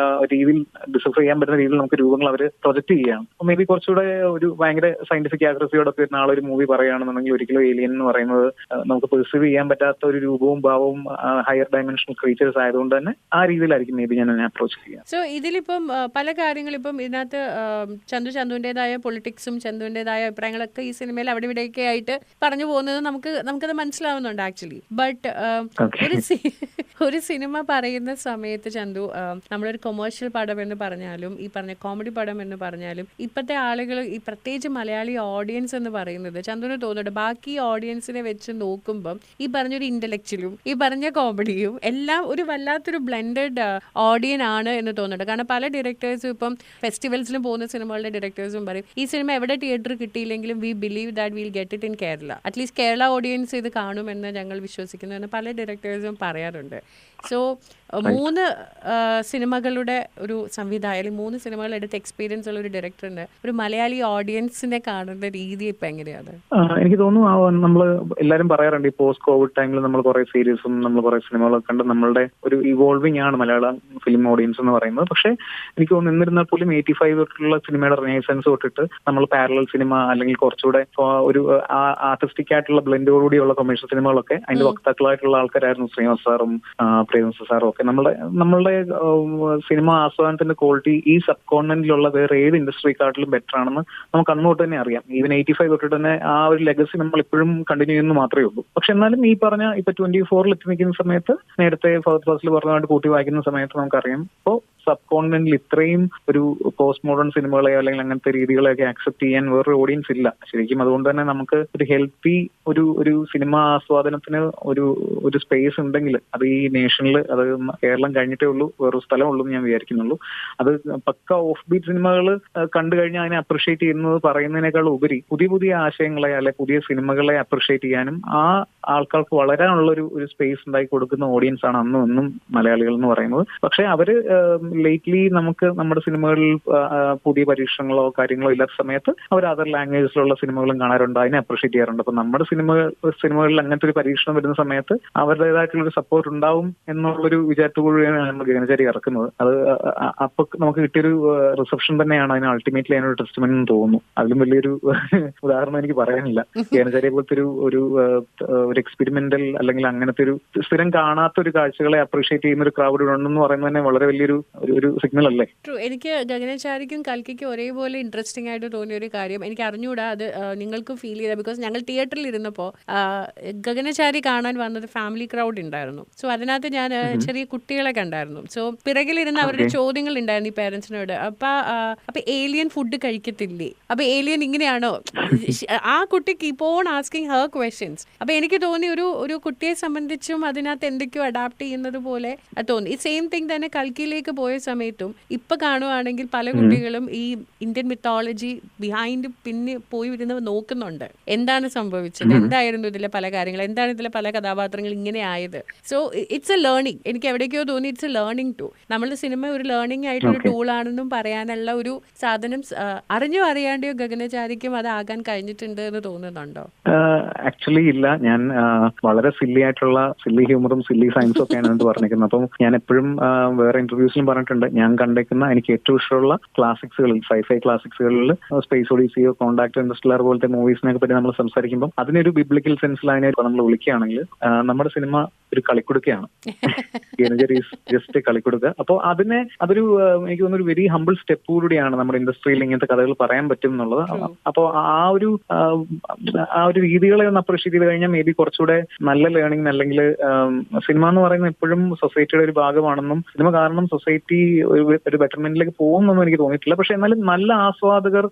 രീതിയിൽ ഡിസൈഫർ ചെയ്യാൻ പറ്റുന്ന രീതിയിൽ നമുക്ക് രൂപങ്ങൾ അവർ പ്രൊജക്ട് ചെയ്യുകയാണ്. അപ്പൊ മേ ബി കുറച്ചുകൂടെ ഒരു ഭയങ്കര സയന്റിഫിക് ആക്യുറസിയോടൊക്കെ നാളെ ഒരു മൂവി പറയുകയാണെന്നുണ്ടെങ്കിൽ ഒരിക്കലും ഏലിയൻ എന്ന് പറയുന്നത് നമുക്ക് പെർസീവ് ചെയ്യാൻ പറ്റാത്ത ഒരു രൂപവും ഭാവവും ഹയർ ഡയമെൻഷണൽ ക്രീച്ചേഴ്സ് ആയതുകൊണ്ട് തന്നെ ആ രീതിയിലായിരിക്കും മേ ബി ഞാൻ അപ്രോച്ച് ചെയ്യാം. സോ ഇതിലിപ്പം പല കാര്യങ്ങളും ഇപ്പം ഇതിനകത്ത് ചന്തുവിൻ്റെതായ പൊളിറ്റിക്സും ചന്തുവിൻ്റെതായ അഭിപ്രായങ്ങളൊക്കെ ഈ സിനിമയിൽ അവിടെ ഇവിടെയൊക്കെ ആയിട്ട് പറഞ്ഞു പോകുന്നത് നമുക്കത് മനസ്സിലാവുന്നുണ്ട് ആക്ച്വലി. ബട്ട് ഒരു സിനിമ പറയുന്ന സമയത്ത് ചന്തു നമ്മളൊരു കൊമേഴ്ഷ്യൽ പടം എന്ന് പറഞ്ഞാലും ഈ പറഞ്ഞ കോമഡി പടം എന്ന് പറഞ്ഞാലും ഇപ്പോഴത്തെ ആളുകൾ ഈ പ്രത്യേകിച്ച് മലയാളി ഓഡിയൻസ് എന്ന് പറയുന്നത് ചന്തുവിന് തോന്നുന്നുണ്ട് ബാക്കി ഓഡിയൻസിനെ വെച്ച് നോക്കുമ്പം ഈ പറഞ്ഞൊരു ഇന്റലക്ച്വലും ഈ പറഞ്ഞ കോമഡിയും എല്ലാം ഒരു വല്ലാത്തൊരു ബ്ലെൻഡ് ഇന്റൻഡഡ് ഓഡിയൻ ആണ് എന്ന് തോന്നുന്നുണ്ട്. കാരണം പല ഡയറക്ടേഴ്സും ഇപ്പം ഫെസ്റ്റിവൽസിലും പോകുന്ന സിനിമകളുടെ ഡയറക്ടേഴ്സും പറയും ഈ സിനിമ എവിടെ തിയേറ്റർ കിട്ടിയില്ലെങ്കിലും we believe that will get it in Kerala, at least Kerala audience ഇത് കാണുമെന്ന് ഞങ്ങൾ വിശ്വസിക്കുന്നു എന്ന് പല ഡയറക്ടേഴ്സും പറയാറുണ്ട്. സോ 3 സിനിമകളുടെ ഒരു സംവിധായകൻ, അല്ലെങ്കിൽ 3 സിനിമകൾ എടുത്ത് എക്സ്പീരിയൻസ് ഉള്ള ഒരു ഡയറക്ടറിന് ഒരു മലയാളി ഓഡിയൻസിനെ കാണുന്ന രീതി ഇപ്പൊ എങ്ങനെയാണ്? എനിക്ക് തോന്നുന്നു നമ്മൾ എല്ലാവരും പറയാറുണ്ട് ഈ പോസ്റ്റ് കോവിഡ് ടൈമിൽ നമ്മൾ കുറെ സീരീസും നമ്മൾ കുറെ സിനിമകളൊക്കെ കണ്ട് നമ്മളുടെ ഒരു ഇവോൾവിംഗ് ആണ് മലയാളം ഫിലിം ഓഡിയൻസ് എന്ന് പറയുന്നത്. പക്ഷേ എനിക്ക് തോന്നുന്നു എന്നിരുന്നാൽ പോലും 85 തൊട്ടുള്ള സിനിമയുടെ റിനൈസൻസ് തൊട്ടിട്ട് നമ്മൾ പാരലൽ സിനിമ അല്ലെങ്കിൽ കുറച്ചുകൂടെ ഒരു ആർട്ടിസ്റ്റിക് ആയിട്ടുള്ള ബ്ലെൻഡോടുകൂടിയുള്ള കൊമേഴ്ഷ്യൽ സിനിമകളൊക്കെ അതിന്റെ വക്താക്കളായിട്ടുള്ള ആൾക്കാരായിരുന്നു ശ്രീനിവാസ് സാറും പ്രേംസ് സാറും ഒക്കെ. നമ്മളുടെ സിനിമ ആസ്വാദനത്തിന്റെ ക്വാളിറ്റി ഈ സബ് കോണ്ടിനെന്റിലുള്ള വേറെ ഏത് ഇൻഡസ്ട്രിക്കാട്ടിലും ബെറ്റർ ആണെന്ന് നമുക്ക് അന്ന് തൊട്ട് തന്നെ അറിയാം. ഈവൻ 85 തൊട്ടിട്ട് തന്നെ ആ ഒരു ലെഗസി നമ്മൾ ഇപ്പോഴും കണ്ടിന്യൂ ചെയ്യുന്നു മാത്രമേ ഉള്ളൂ. പക്ഷെ എന്നാലും ഈ പറഞ്ഞ ഇപ്പൊ 24 എത്തി നിൽക്കുന്ന സമയത്ത്, നേരത്തെ ഫസ്റ്റ് ക്ലാസ്സിൽ പറഞ്ഞുകൊണ്ട് കൂട്ടി വായിക്കുന്ന സമയത്ത് നമുക്കറിയാം ഇപ്പോൾ സബ് കോണ്ടിനെന്റിൽ ഇത്രയും ഒരു പോസ്റ്റ് മോഡേൺ സിനിമകളെയോ അല്ലെങ്കിൽ അങ്ങനത്തെ രീതികളെയൊക്കെ ആക്സെപ്റ്റ് ചെയ്യാൻ വേറൊരു ഓഡിയൻസ് ഇല്ല ശരിക്കും. അതുകൊണ്ട് തന്നെ നമുക്ക് ഒരു ഹെൽത്തി ഒരു സിനിമ ആസ്വാദനത്തിന് ഒരു സ്പേസ് ഉണ്ടെങ്കിൽ അത് ഈ നേഷനിൽ, അത് കേരളം കഴിഞ്ഞിട്ടേ ഉള്ളൂ വേറൊരു സ്ഥലമുള്ളൂ എന്ന് ഞാൻ വിചാരിക്കുന്നുള്ളൂ. അത് പക്ക ഓഫ് ബീറ്റ് സിനിമകൾ കണ്ടു കഴിഞ്ഞാൽ അതിനെ അപ്രിഷിയേറ്റ് ചെയ്യുന്നത് പറയുന്നതിനേക്കാൾ ഉപരി പുതിയ ആശയങ്ങളെ അല്ലെ പുതിയ സിനിമകളെ അപ്രിഷിയേറ്റ് ചെയ്യാനും ആ ആൾക്കാർക്ക് വളരാനുള്ള ഒരു സ്പേസ് ഉണ്ടാക്കി കൊടുക്കുന്ന ഓഡിയൻസ് ആണ് അന്നും ഇന്നും മലയാളികൾ എന്ന് പറയുന്നത്. പക്ഷെ അവര് ലേറ്റ്ലി നമുക്ക് നമ്മുടെ സിനിമകളിൽ പുതിയ പരീക്ഷണങ്ങളോ കാര്യങ്ങളോ ഇല്ലാത്ത സമയത്ത് അവർ അതർ ലാംഗ്വേജിലുള്ള സിനിമകളും കാണാറുണ്ട്, അതിനെ അപ്രിഷിയേറ്റ് ചെയ്യാറുണ്ട്. അപ്പൊ നമ്മുടെ സിനിമകളിൽ അങ്ങനത്തെ ഒരു പരീക്ഷണം വരുന്ന സമയത്ത് അവരുടേതായിട്ടുള്ളൊരു സപ്പോർട്ട് ഉണ്ടാവും എന്നുള്ളൊരു വിചാരത്തോടുകൂടിയാണ് നമ്മൾ ഗഗനചാരി ഇറക്കുന്നത്. അത് അപ്പൊ നമുക്ക് കിട്ടിയൊരു റിസപ്ഷൻ തന്നെയാണ് അതിന് അൾട്ടിമേറ്റ്ലി അതിനൊരു ടെസ്റ്റ്മെന്റ് എന്ന് തോന്നുന്നു. അതിലും വലിയൊരു ഉദാഹരണം എനിക്ക് പറയാനില്ല. ഗഗനചാരിയെ പോലത്തെ ഒരു എക്സ്പെരിമെന്റൽ അല്ലെങ്കിൽ അങ്ങനത്തെ ഒരു സ്ഥിരം കാണാത്ത ഒരു കാഴ്ചകളെ അപ്രീഷിയേറ്റ് ചെയ്യുന്ന ഒരു ക്രൗഡ് ഉണ്ടെന്ന് പറയുന്നത് തന്നെ വളരെ വലിയൊരു സിഗ്നൽ അല്ലേ? എനിക്ക് ഗഗനചാരിക്കും കൽക്കിക്കും ഒരേപോലെ ഇൻട്രസ്റ്റിംഗ് ആയിട്ട് തോന്നിയ ഒരു കാര്യം എനിക്ക് അറിഞ്ഞുകൂടാ, അത് നിങ്ങൾക്ക് ഫീൽ ചെയ്ത, ബിക്കോസ് ഞങ്ങൾ തിയേറ്ററിൽ ഇരുന്നപ്പോൾ ഗഗനചാരി കാണാൻ വന്നത് ഫാമിലി ക്രൗഡ് ഉണ്ടായിരുന്നു. സോ അതിനകത്ത് ഞാൻ ചെറിയ കുട്ടികളെ കണ്ടായിരുന്നു. സോ പിറകിലിരുന്ന് അവരുടെ ചോദ്യങ്ങൾ ഉണ്ടായിരുന്നു ഈ പേരൻസിനോട്. അപ്പൊ ഏലിയൻ ഫുഡ് കഴിക്കത്തില്ലേ, അപ്പൊ ഏലിയൻ ഇങ്ങനെയാണോ, ആ കുട്ടി keep on asking Har questions. അപ്പൊ എനിക്ക് തോന്നി ഒരു കുട്ടിയെ സംബന്ധിച്ചും അതിനകത്ത് എന്തൊക്കെയോ അഡാപ്റ്റ് ചെയ്യുന്നത് പോലെ തോന്നി. ഈ സെയിം തിങ് തന്നെ കൽക്കിയിലേക്ക് പോയ സമയത്തും ഇപ്പൊ കാണുവാണെങ്കിൽ പല കുട്ടികളും ഈ ഇന്ത്യൻ മിത്തോളജി ബിഹൈൻഡ് പിന്നെ പോയി വരുന്നത് നോക്കുന്നുണ്ട്. എന്താണ് സംഭവിച്ചത്, എന്തായിരുന്നു ഇതിലെ പല കാര്യങ്ങൾ, എന്താണ് ഇതിലെ പല കഥാപാത്രങ്ങൾ ഇങ്ങനെ ആയത്. So it's A learning. എനിക്ക് എവിടേക്കോ തോന്നി ഇറ്റ്സ് എ ലേണിംഗ് ടു. നമ്മുടെ സിനിമ ഒരു ലേണിംഗ് ആയിട്ടൊരു ടൂളാണെന്നും പറയാനുള്ള ഒരു സാധനം അറിഞ്ഞോ അറിയാണ്ടെയോ ഗഗനചാരിക്കും അതാകാൻ കഴിഞ്ഞിട്ടുണ്ട് എന്ന് തോന്നുന്നുണ്ടോ? ആക്ച്വലി ഇല്ല. ഞാൻ വളരെ സില്ലി ആയിട്ടുള്ള സില്ലി ഹ്യൂമറും സില്ലി സയൻസും ഒക്കെയാണ് പറഞ്ഞിരിക്കുന്നത്. അപ്പം ഞാൻ എപ്പോഴും വേറെ ഇന്റർവ്യൂസിലും പറഞ്ഞിട്ടുണ്ട്, ഞാൻ കണ്ടേക്കുന്ന എനിക്ക് ഏറ്റവും ഇഷ്ടമുള്ള ക്ലാസിക്സുകളിൽ, സൈഫൈ ക്ലാസിക്സുകളിൽ സ്പേസ് ഒഡീസിയോ കോണ്ടാക്ട് ഇൻഡർസ്റ്റെല്ലാർ പോലത്തെ മൂവീസിനെ പറ്റി നമ്മൾ സംസാരിക്കുമ്പോൾ അതിനൊരു ബിബ്ലിക്കൽ സെൻസിൽ അതിനെ നമ്മൾ വിളിക്കുകയാണെങ്കിൽ നമ്മുടെ സിനിമ ഒരു കളിക്കുടുക്കയാണ്. ജസ്റ്റ് കളിക്കുടുക്ക. അപ്പോൾ അതൊരു എനിക്ക് തോന്നുന്നു ഒരു വെരി ഹംബിൾ സ്റ്റെപ്പ് കൂടിയാണ് നമ്മുടെ ഇൻഡസ്ട്രിയിൽ ഇങ്ങനത്തെ കഥകൾ പറയാൻ പറ്റും എന്നുള്ളത്. അപ്പോൾ ആ ഒരു രീതികളെ ഒന്ന് അപ്രീഷിയേറ്റ് ചെയ്ത് കഴിഞ്ഞാൽ മേ ബി കുറച്ചുകൂടെ നല്ല ലേണിംഗ്. അല്ലെങ്കിൽ സിനിമ എന്ന് പറയുന്നത് എപ്പോഴും സൊസൈറ്റിയുടെ ഒരു ഭാഗമാണെന്നും സിനിമ കാരണം സൊസൈറ്റി ഒരു ബെറ്റർമെന്റിലേക്ക് പോകുമെന്നൊന്നും എനിക്ക് തോന്നിയിട്ടില്ല. പക്ഷെ എന്നാലും നല്ല ആസ്വാദകർ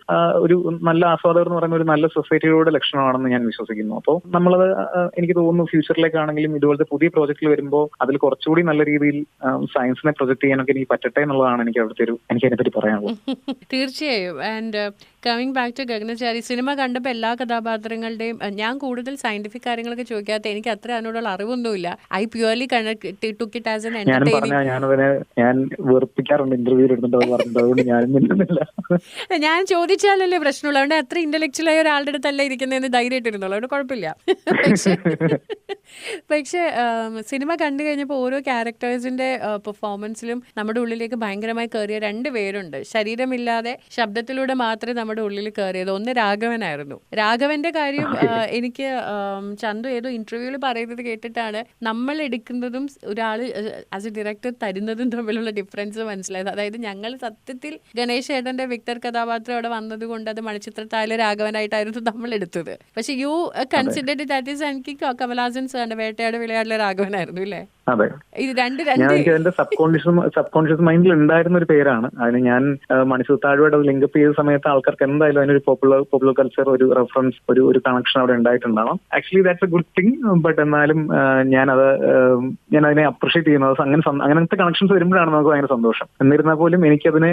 എന്ന് പറയുന്ന ഒരു നല്ല സൊസൈറ്റിയുടെ ലക്ഷണമാണെന്ന് ഞാൻ വിശ്വസിക്കുന്നു. അപ്പോൾ നമ്മളത് എനിക്ക് തോന്നുന്നു ഫ്യൂച്ചറിലേക്കാണെങ്കിലും ഇതുപോലത്തെ പുതിയ പ്രോജക്റ്റിൽ വരുമ്പോൾ അതിൽ കുറച്ചുകൂടി നല്ല രീതിയിൽ സയൻസിനെ പ്രൊജക്ട് ചെയ്യാനൊക്കെ എനിക്ക് പറ്റട്ടെ എന്നുള്ളതാണ് എനിക്ക് അതിനെപ്പറ്റി പറയാനുള്ളത്. തീർച്ചയായും. And coming back to Gaganachari, സിനിമ കണ്ടപ്പോൾ എല്ലാ കഥാപാത്രങ്ങളുടെയും ഞാൻ കൂടുതൽ സയന്റിഫിക് കാര്യങ്ങളൊക്കെ ചോദിക്കാത്ത, എനിക്ക് അത്ര അതിനോടുള്ള അറിവൊന്നുമില്ല. I purely took it as an entertaining. ഞാൻ വെറുപ്പിക്കാറുണ്ട് ഇന്റർവ്യൂ അതുകൊണ്ട് ഞാൻ ചോദിച്ചാലല്ലേ പ്രശ്നമുള്ളൂ. അതുകൊണ്ട് അത്ര ഇന്റലക്ച്വൽ ആയ ഒരാളുടെ അടുത്തല്ല ഇരിക്കുന്നതെന്ന് ധൈര്യമായിട്ടിരുന്നുള്ളൂ, അതുകൊണ്ട് കുഴപ്പമില്ല. പക്ഷെ സിനിമ കണ്ടു കഴിഞ്ഞപ്പോൾ ഓരോ ക്യാരക്ടേഴ്സിന്റെ പെർഫോമൻസിലും നമ്മുടെ ഉള്ളിലേക്ക് ഭയങ്കരമായി കയറിയ 2 പേരുണ്ട്. ശരീരമില്ലാതെ ശബ്ദത്തിലൂടെ മാത്രമേ നമ്മുടെ ഉള്ളിൽ കയറിയത്. ഒന്ന് രാഘവനായിരുന്നു. രാഘവന്റെ കാര്യം എനിക്ക് ചന്തു ഏതോ ഇന്റർവ്യൂവിൽ പറയുന്നത് കേട്ടിട്ടാണ് നമ്മൾ എടുക്കുന്നതും ഒരാൾ ആസ് എ ഡയറക്ടർ തരുന്നതും തമ്മിലുള്ള ഡിഫറൻസ് മനസ്സിലായത്. അതായത് ഞങ്ങൾ സത്യത്തിൽ ഗണേശ് ഏട്ടന്റെ വിക്ടർ കഥാപാത്രം അവിടെ വന്നത് കൊണ്ട് അത് മണിച്ചിത്രത്താഴിലെ രാഘവനായിട്ടായിരുന്നു നമ്മൾ എടുത്തത്. പക്ഷെ യു കൺസിഡർഡ് ദാറ്റ് ഈസ് എനിക്ക് കമലഹാസൻ സാറിന്റെ വേട്ടയാട് വിളയാടിലെ രാഘവനായിരുന്നു അല്ലേ? അതെ, എനിക്ക് എന്റെ സബ് കോൺഷ്യസ് മൈൻഡിൽ ഉണ്ടായിരുന്ന ഒരു പേരാണ്. അതിന് ഞാൻ മണിച്ചിത്രത്താഴുമായിട്ട് ലിങ്കപ്പ് ചെയ്ത സമയത്ത് ആൾക്കാർക്ക് ആൾക്കാർക്ക് എന്തായാലും അതിനൊരു പോപ്പുലർ കൾച്ചർ, ഒരു റെഫറൻസ്, ഒരു കണക്ഷൻ അവിടെ ഉണ്ടായിട്ടുണ്ടാവാം. Actually that's a good thing. But എന്നാലും ഞാൻ അതിനെ അപ്രിഷിയേറ്റ് ചെയ്യുന്നത് അങ്ങനത്തെ കണക്ഷൻസ് വരുമ്പോഴാണ് നമുക്ക് ഭയങ്കര സന്തോഷം. എന്നിരുന്നാൽ പോലും എനിക്കതിന്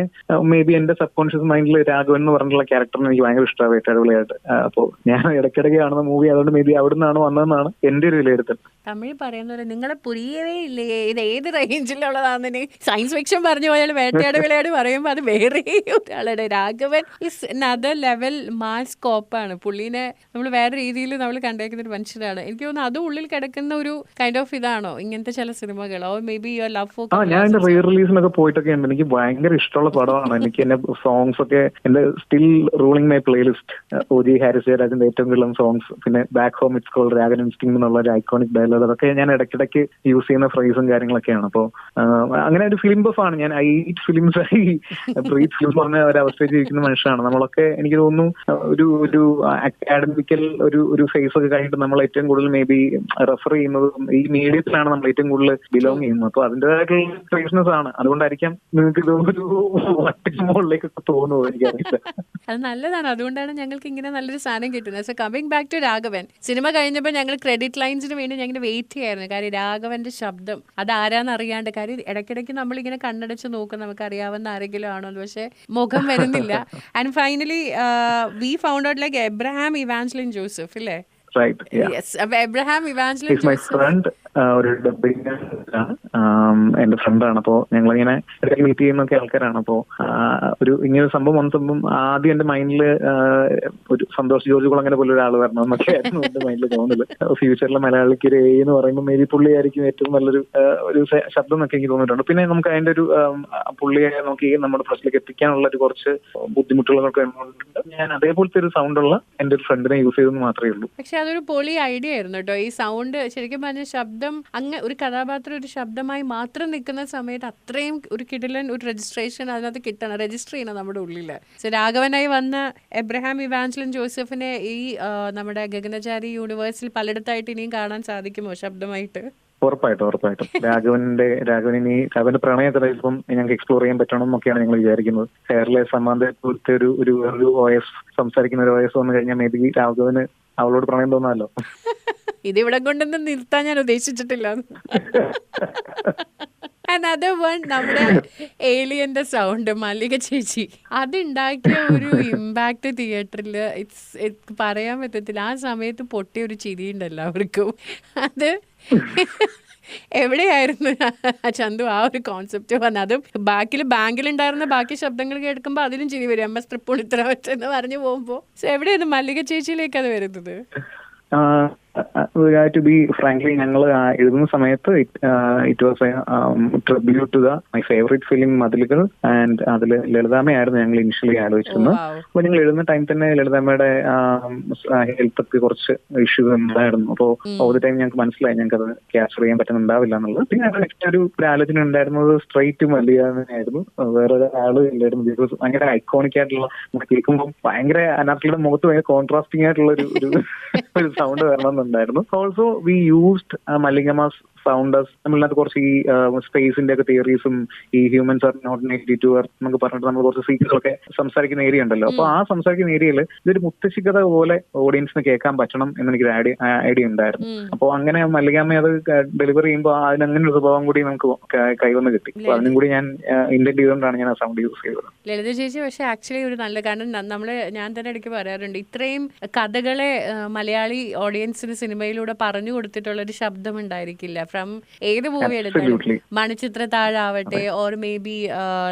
മേ ബി എന്റെ സബ് കോൺഷ്യസ് മൈൻഡിൽ രാഘവൻ എന്ന് പറഞ്ഞിട്ടുള്ള ക്യാരക്ടറിന് എനിക്ക് ഭയങ്കര ഇഷ്ടമാണ് അടിപൊളിയായിട്ട്. അപ്പോൾ ഞാൻ ഇടയ്ക്കിടയ്ക്ക് കാണുന്ന മൂവി അതുകൊണ്ട് മേ ബി അവിടെ നിന്നാണ് വന്നതെന്നാണ് എന്റെ ഒരു വിലയിരുത്തൽ. തമിഴ് പറയുന്നത് നിങ്ങളെ പുരിയവേ ഇല്ലേ, ഇത് ഏത് റേഞ്ചിലുള്ളതാണെന്ന്. സയൻസ് ഫിക്ഷൻ പറഞ്ഞു പോയാൽ വേട്ടയാട് വിളയാട് പറയുമ്പോൾ അത് വേറെ ഒരാളുടെ. Raghavan is another level mass സ്കോപ്പാണ്. പുള്ളീനെ നമ്മൾ വേറെ രീതിയിൽ നമ്മൾ കണ്ടേക്കുന്ന ഒരു മനുഷ്യനാണ്. എനിക്ക് തോന്നുന്നു അത് ഉള്ളിൽ കിടക്കുന്ന ഒരു കൈൻഡ് ഓഫ് ഇതാണോ ഇങ്ങനത്തെ ചില സിനിമകളോ, maybe your love for. ഞാൻ എന്റെ റീ റിലീസിനൊക്കെ പോയിട്ടൊക്കെ ഉണ്ട്. എനിക്ക് ഭയങ്കര ഇഷ്ടമുള്ള പടമാണ്. എനിക്ക് എന്റെ സോങ്സ് ഒക്കെ എന്റെ still ruling my playlist. OG. Harris ജയരാജന്റെ ഏറ്റവും കൂടുതൽ സോങ്സ്, പിന്നെ back home it's called Raagan instinct എന്നുള്ള ഒരു ഐക്കോണിക് ഡയലോഗ്, അതൊക്കെ ഞാൻ ഇടയ്ക്കിടയ്ക്ക് യൂസ് ചെയ്യുന്ന ഫ്രേസും കാര്യങ്ങളൊക്കെയാണ്. അപ്പോൾ അങ്ങനെ ഒരു ഫിലിം ബഫ് ആണ് ഞാൻ. I eat films, breathe films പറഞ്ഞ ഒരവസ്ഥയിൽ ജീവിക്കുന്ന മനുഷ്യനാണ് നമ്മളൊക്കെ. എനിക്ക് തോന്നുന്നു ഒരു അക്കാഡമിക്കൽ ഒരു ഫേസ് ഒക്കെ കഴിഞ്ഞിട്ട് നമ്മൾ ഏറ്റവും കൂടുതൽ മേ ബി റെഫർ ചെയ്യുന്നത് ഈ മീഡിയത്തിലാണ് നമ്മൾ ഏറ്റവും കൂടുതൽ ബിലോങ് ചെയ്യുന്നത്. അപ്പോൾ അതിൻ്റെതായിട്ടുള്ള ക്രേസ്നെസ് ആണ്. അതുകൊണ്ടായിരിക്കാം നിങ്ങൾക്ക് ഇതൊരു മുകളിലേക്കൊക്കെ തോന്നുന്നത്, എനിക്കറിയില്ല. അത് നല്ലതാണ്. അതുകൊണ്ടാണ് ഞങ്ങൾക്ക് ഇങ്ങനെ നല്ലൊരു സാധനം കിട്ടുന്നത്. So coming back to Raghavan, സിനിമ കഴിഞ്ഞപ്പോൾ ഞങ്ങൾ ക്രെഡിറ്റ് ലൈൻസിന് വേണ്ടി ഞങ്ങൾ വെയിറ്റ് ചെയ്യായിരുന്നു. കാര്യം രാഘവന്റെ ശബ്ദം അത് ആരാന്ന് അറിയാണ്ട്. കാര്യം ഇടയ്ക്കിടയ്ക്ക് നമ്മളിങ്ങനെ കണ്ണടച്ച് നോക്കും നമുക്ക് അറിയാവുന്ന ആരെങ്കിലും ആണോ എന്ന്, പക്ഷെ മുഖം വരുന്നില്ല. And finally we found out like Abraham Evangeline Joseph ഇല്ലേ? അപ്പൊ എബ്രഹാം ഇവാഞ്ചലിൻ ജോസഫ് ഒരു ഡബിങ് എന്റെ ഫ്രണ്ടാണ്. അപ്പോ ഞങ്ങളിങ്ങനെ മീറ്റ് ചെയ്യുന്നൊക്കെ ആൾക്കാരാണ്. അപ്പോ ഒരു ഇങ്ങനെ സംഭവം വന്നപ്പം ആദ്യം എന്റെ മൈൻഡില് ഒരു സന്തോഷ് ജോർജ് കുളങ്ങനെ പോലെ ഒരാൾ വരണം എന്നൊക്കെ ആയിരുന്നു എന്റെ മൈൻഡിൽ തോന്നുന്നത്. ഫ്യൂച്ചറിലെ മലയാളിക്ക് ഒരു എന്ന് പറയുമ്പോൾ മേ ബി പുള്ളിയായിരിക്കും ഏറ്റവും നല്ലൊരു ഒരു ശബ്ദം എന്നൊക്കെ എനിക്ക് തോന്നിയിട്ടുണ്ട്. പിന്നെ നമുക്ക് അതിന്റെ ഒരു പുള്ളിയെ നോക്കി നമ്മുടെ പ്രശ്നത്തിലേക്ക് എത്തിക്കാനുള്ള ഒരു കുറച്ച് ബുദ്ധിമുട്ടുകളൊക്കെ ഉണ്ട്. ഞാൻ അതേപോലത്തെ ഒരു സൗണ്ടുള്ള എന്റെ ഒരു ഫ്രണ്ടിനെ യൂസ് ചെയ്തെന്ന് മാത്രമേ ഉള്ളൂ. പക്ഷെ അതൊരു പൊളി ഐഡിയ ആയിരുന്നു കേട്ടോ. ഈ സൗണ്ട് ശരിക്കും പറഞ്ഞ ശബ്ദം അങ്ങ് ഒരു കഥാപാത്രം ഒരു ശബ്ദമായി മാത്രം നിൽക്കുന്ന സമയത്ത് അത്രയും ഒരു കിടിലൻ ഒരു രജിസ്ട്രേഷൻ അതിനകത്ത് കിട്ടണം, രജിസ്റ്റർ ചെയ്യണം നമ്മുടെ ഉള്ളില്. സോ രാഘവനായി വന്ന എബ്രഹാം ഇവാഞ്ചലിൻ ജോസഫിനെ ഈ നമ്മുടെ ഗഗനചാരി യൂണിവേഴ്സിൽ പലയിടത്തായിട്ട് ഇനിയും കാണാൻ സാധിക്കുമോ ശബ്ദമായിട്ട്? ഉറപ്പായിട്ടും രാഘവന്റെ പ്രണയത്തിൽ ഇപ്പം ഞങ്ങൾക്ക് എക്സ്പ്ലോർ ചെയ്യാൻ പറ്റണം എന്നൊക്കെയാണ് ഞങ്ങൾ വിചാരിക്കുന്നത്. കേരള സമാന്തരത്തെ ഒരു വോയിസ് സംസാരിക്കുന്ന ഒരു വോയിസ് വന്നു കഴിഞ്ഞാൽ മേ ബി രാഘവന് അവളോട് പ്രണയം തോന്നാമല്ലോ. ഇതിവിടെ കൊണ്ടൊന്നും നിർത്താൻ ഞാൻ ഉദ്ദേശിച്ചിട്ടില്ല. Another one, നമ്മുടെ ഏലിയന്റെ സൗണ്ട് മല്ലിക ചേച്ചി അതുണ്ടാക്കിയ ഒരു ഇമ്പാക്ട് തിയേറ്ററിൽ ഇറ്റ്സ് പറയാൻ പറ്റത്തില്ല. ആ സമയത്ത് പൊട്ടിയ ഒരു ചിരിയുണ്ട് എല്ലാവർക്കും. അത് എവിടെയായിരുന്നു ചന്തു ആ ഒരു കോൺസെപ്റ്റ് വന്നത്? അതും ബാങ്കിലുണ്ടായിരുന്ന ബാക്കി ശബ്ദങ്ങൾ കേൾക്കുമ്പോൾ അതിലും ചിരി വരും. MS തൃപ്പൂണിത്തറ എന്ന് പറഞ്ഞു പോകുമ്പോൾ എവിടെയായിരുന്നു മല്ലിക ചേച്ചിയിലേക്ക് അത് വരുന്നത്? To be frankly, ഞങ്ങൾ എഴുതുന്ന സമയത്ത് it was tribute to my favourite film Mathilukal. And അതിൽ ലളിതാമ്മയായിരുന്നു ഞങ്ങൾ ഇനിഷ്യലി ആലോചിച്ചിരുന്നത്. അപ്പൊ ഞങ്ങൾ എഴുതുന്ന ടൈം തന്നെ ലളിതാമ്മയുടെ ഹെൽത്ത് ഒക്കെ കുറച്ച് ഇഷ്യൂസ് ഉണ്ടായിരുന്നു. അപ്പോൾ ഓവർ ദ ടൈം ഞങ്ങൾക്ക് മനസ്സിലായി ഞങ്ങൾക്ക് അത് ക്യാപ്ചർ ചെയ്യാൻ പറ്റുന്നുണ്ടാവില്ല എന്നുള്ളത്. പിന്നെ നെക്സ്റ്റ് ഒരു ആലോചന ഉണ്ടായിരുന്നത് സ്ട്രൈറ്റ് മല്ലികായിരുന്നു, വേറെ ആള് ഇല്ലായിരുന്നു. ബിക്കോസ് ഭയങ്കര ഐക്കോണിക് ആയിട്ടുള്ള നമുക്ക് കേൾക്കുമ്പോൾ ഭയങ്കര അനാർക്കലിയുടെ മുഖത്ത് ഭയങ്കര കോൺട്രാസ്റ്റിംഗ് ആയിട്ടുള്ള ഒരു സൗണ്ട് വരണമെന്നുണ്ടായിരുന്നു. ഓൾസോ വി യൂസ്ഡ് മല്ലികമാസ് സൗണ്ടേഴ്സ്. നമ്മളിനകത്ത് കുറച്ച് ഈ സ്പേസിന്റെ ഒക്കെ തിയറീസും ഈ humans are not native to earth എന്നൊക്കെ പറഞ്ഞിട്ട് നമ്മൾ കുറച്ച് സീക്വൻസൊക്കെ സംസാരിക്കുന്ന ഏരിയ ഉണ്ടല്ലോ. അപ്പൊ ആ സംസാരിക്കുന്ന ഏരിയയിൽ ഇതൊരു മുത്തശ്ശിക്കഥ പോലെ ഓഡിയൻസിന് കേൾക്കാൻ പറ്റണം എന്നെനിക്ക് ഐഡിയ ഉണ്ടായിരുന്നു. അപ്പോൾ അങ്ങനെ മല്ലികാമ്മ അത് ഡെലിവറി ചെയ്യുമ്പോൾ അതിനങ്ങനെ ഒരു സ്വഭാവം കൂടി നമുക്ക് കൈവന്ന് കിട്ടി. അപ്പൊ അതിനും കൂടി ഞാൻ ഇന്റന്റ് ചെയ്തുകൊണ്ടാണ് ഞാൻ ആ സൗണ്ട് യൂസ് ചെയ്തത്. ലളിത ചേച്ചി പക്ഷെ ആക്ച്വലി ഒരു നല്ല, കാരണം ഞാൻ തന്നെ ഇടയ്ക്ക് പറയാറുണ്ട്, ഇത്രയും കഥകളെ മലയാളി ഓഡിയൻസിന് സിനിമയിലൂടെ പറഞ്ഞു കൊടുത്തിട്ടുള്ള ഒരു ശബ്ദം ഉണ്ടായിരിക്കില്ല. ഫ്രം ഏത് മൂവി എടുത്താലും, മണിച്ചിത്രത്താഴാവട്ടെ or maybe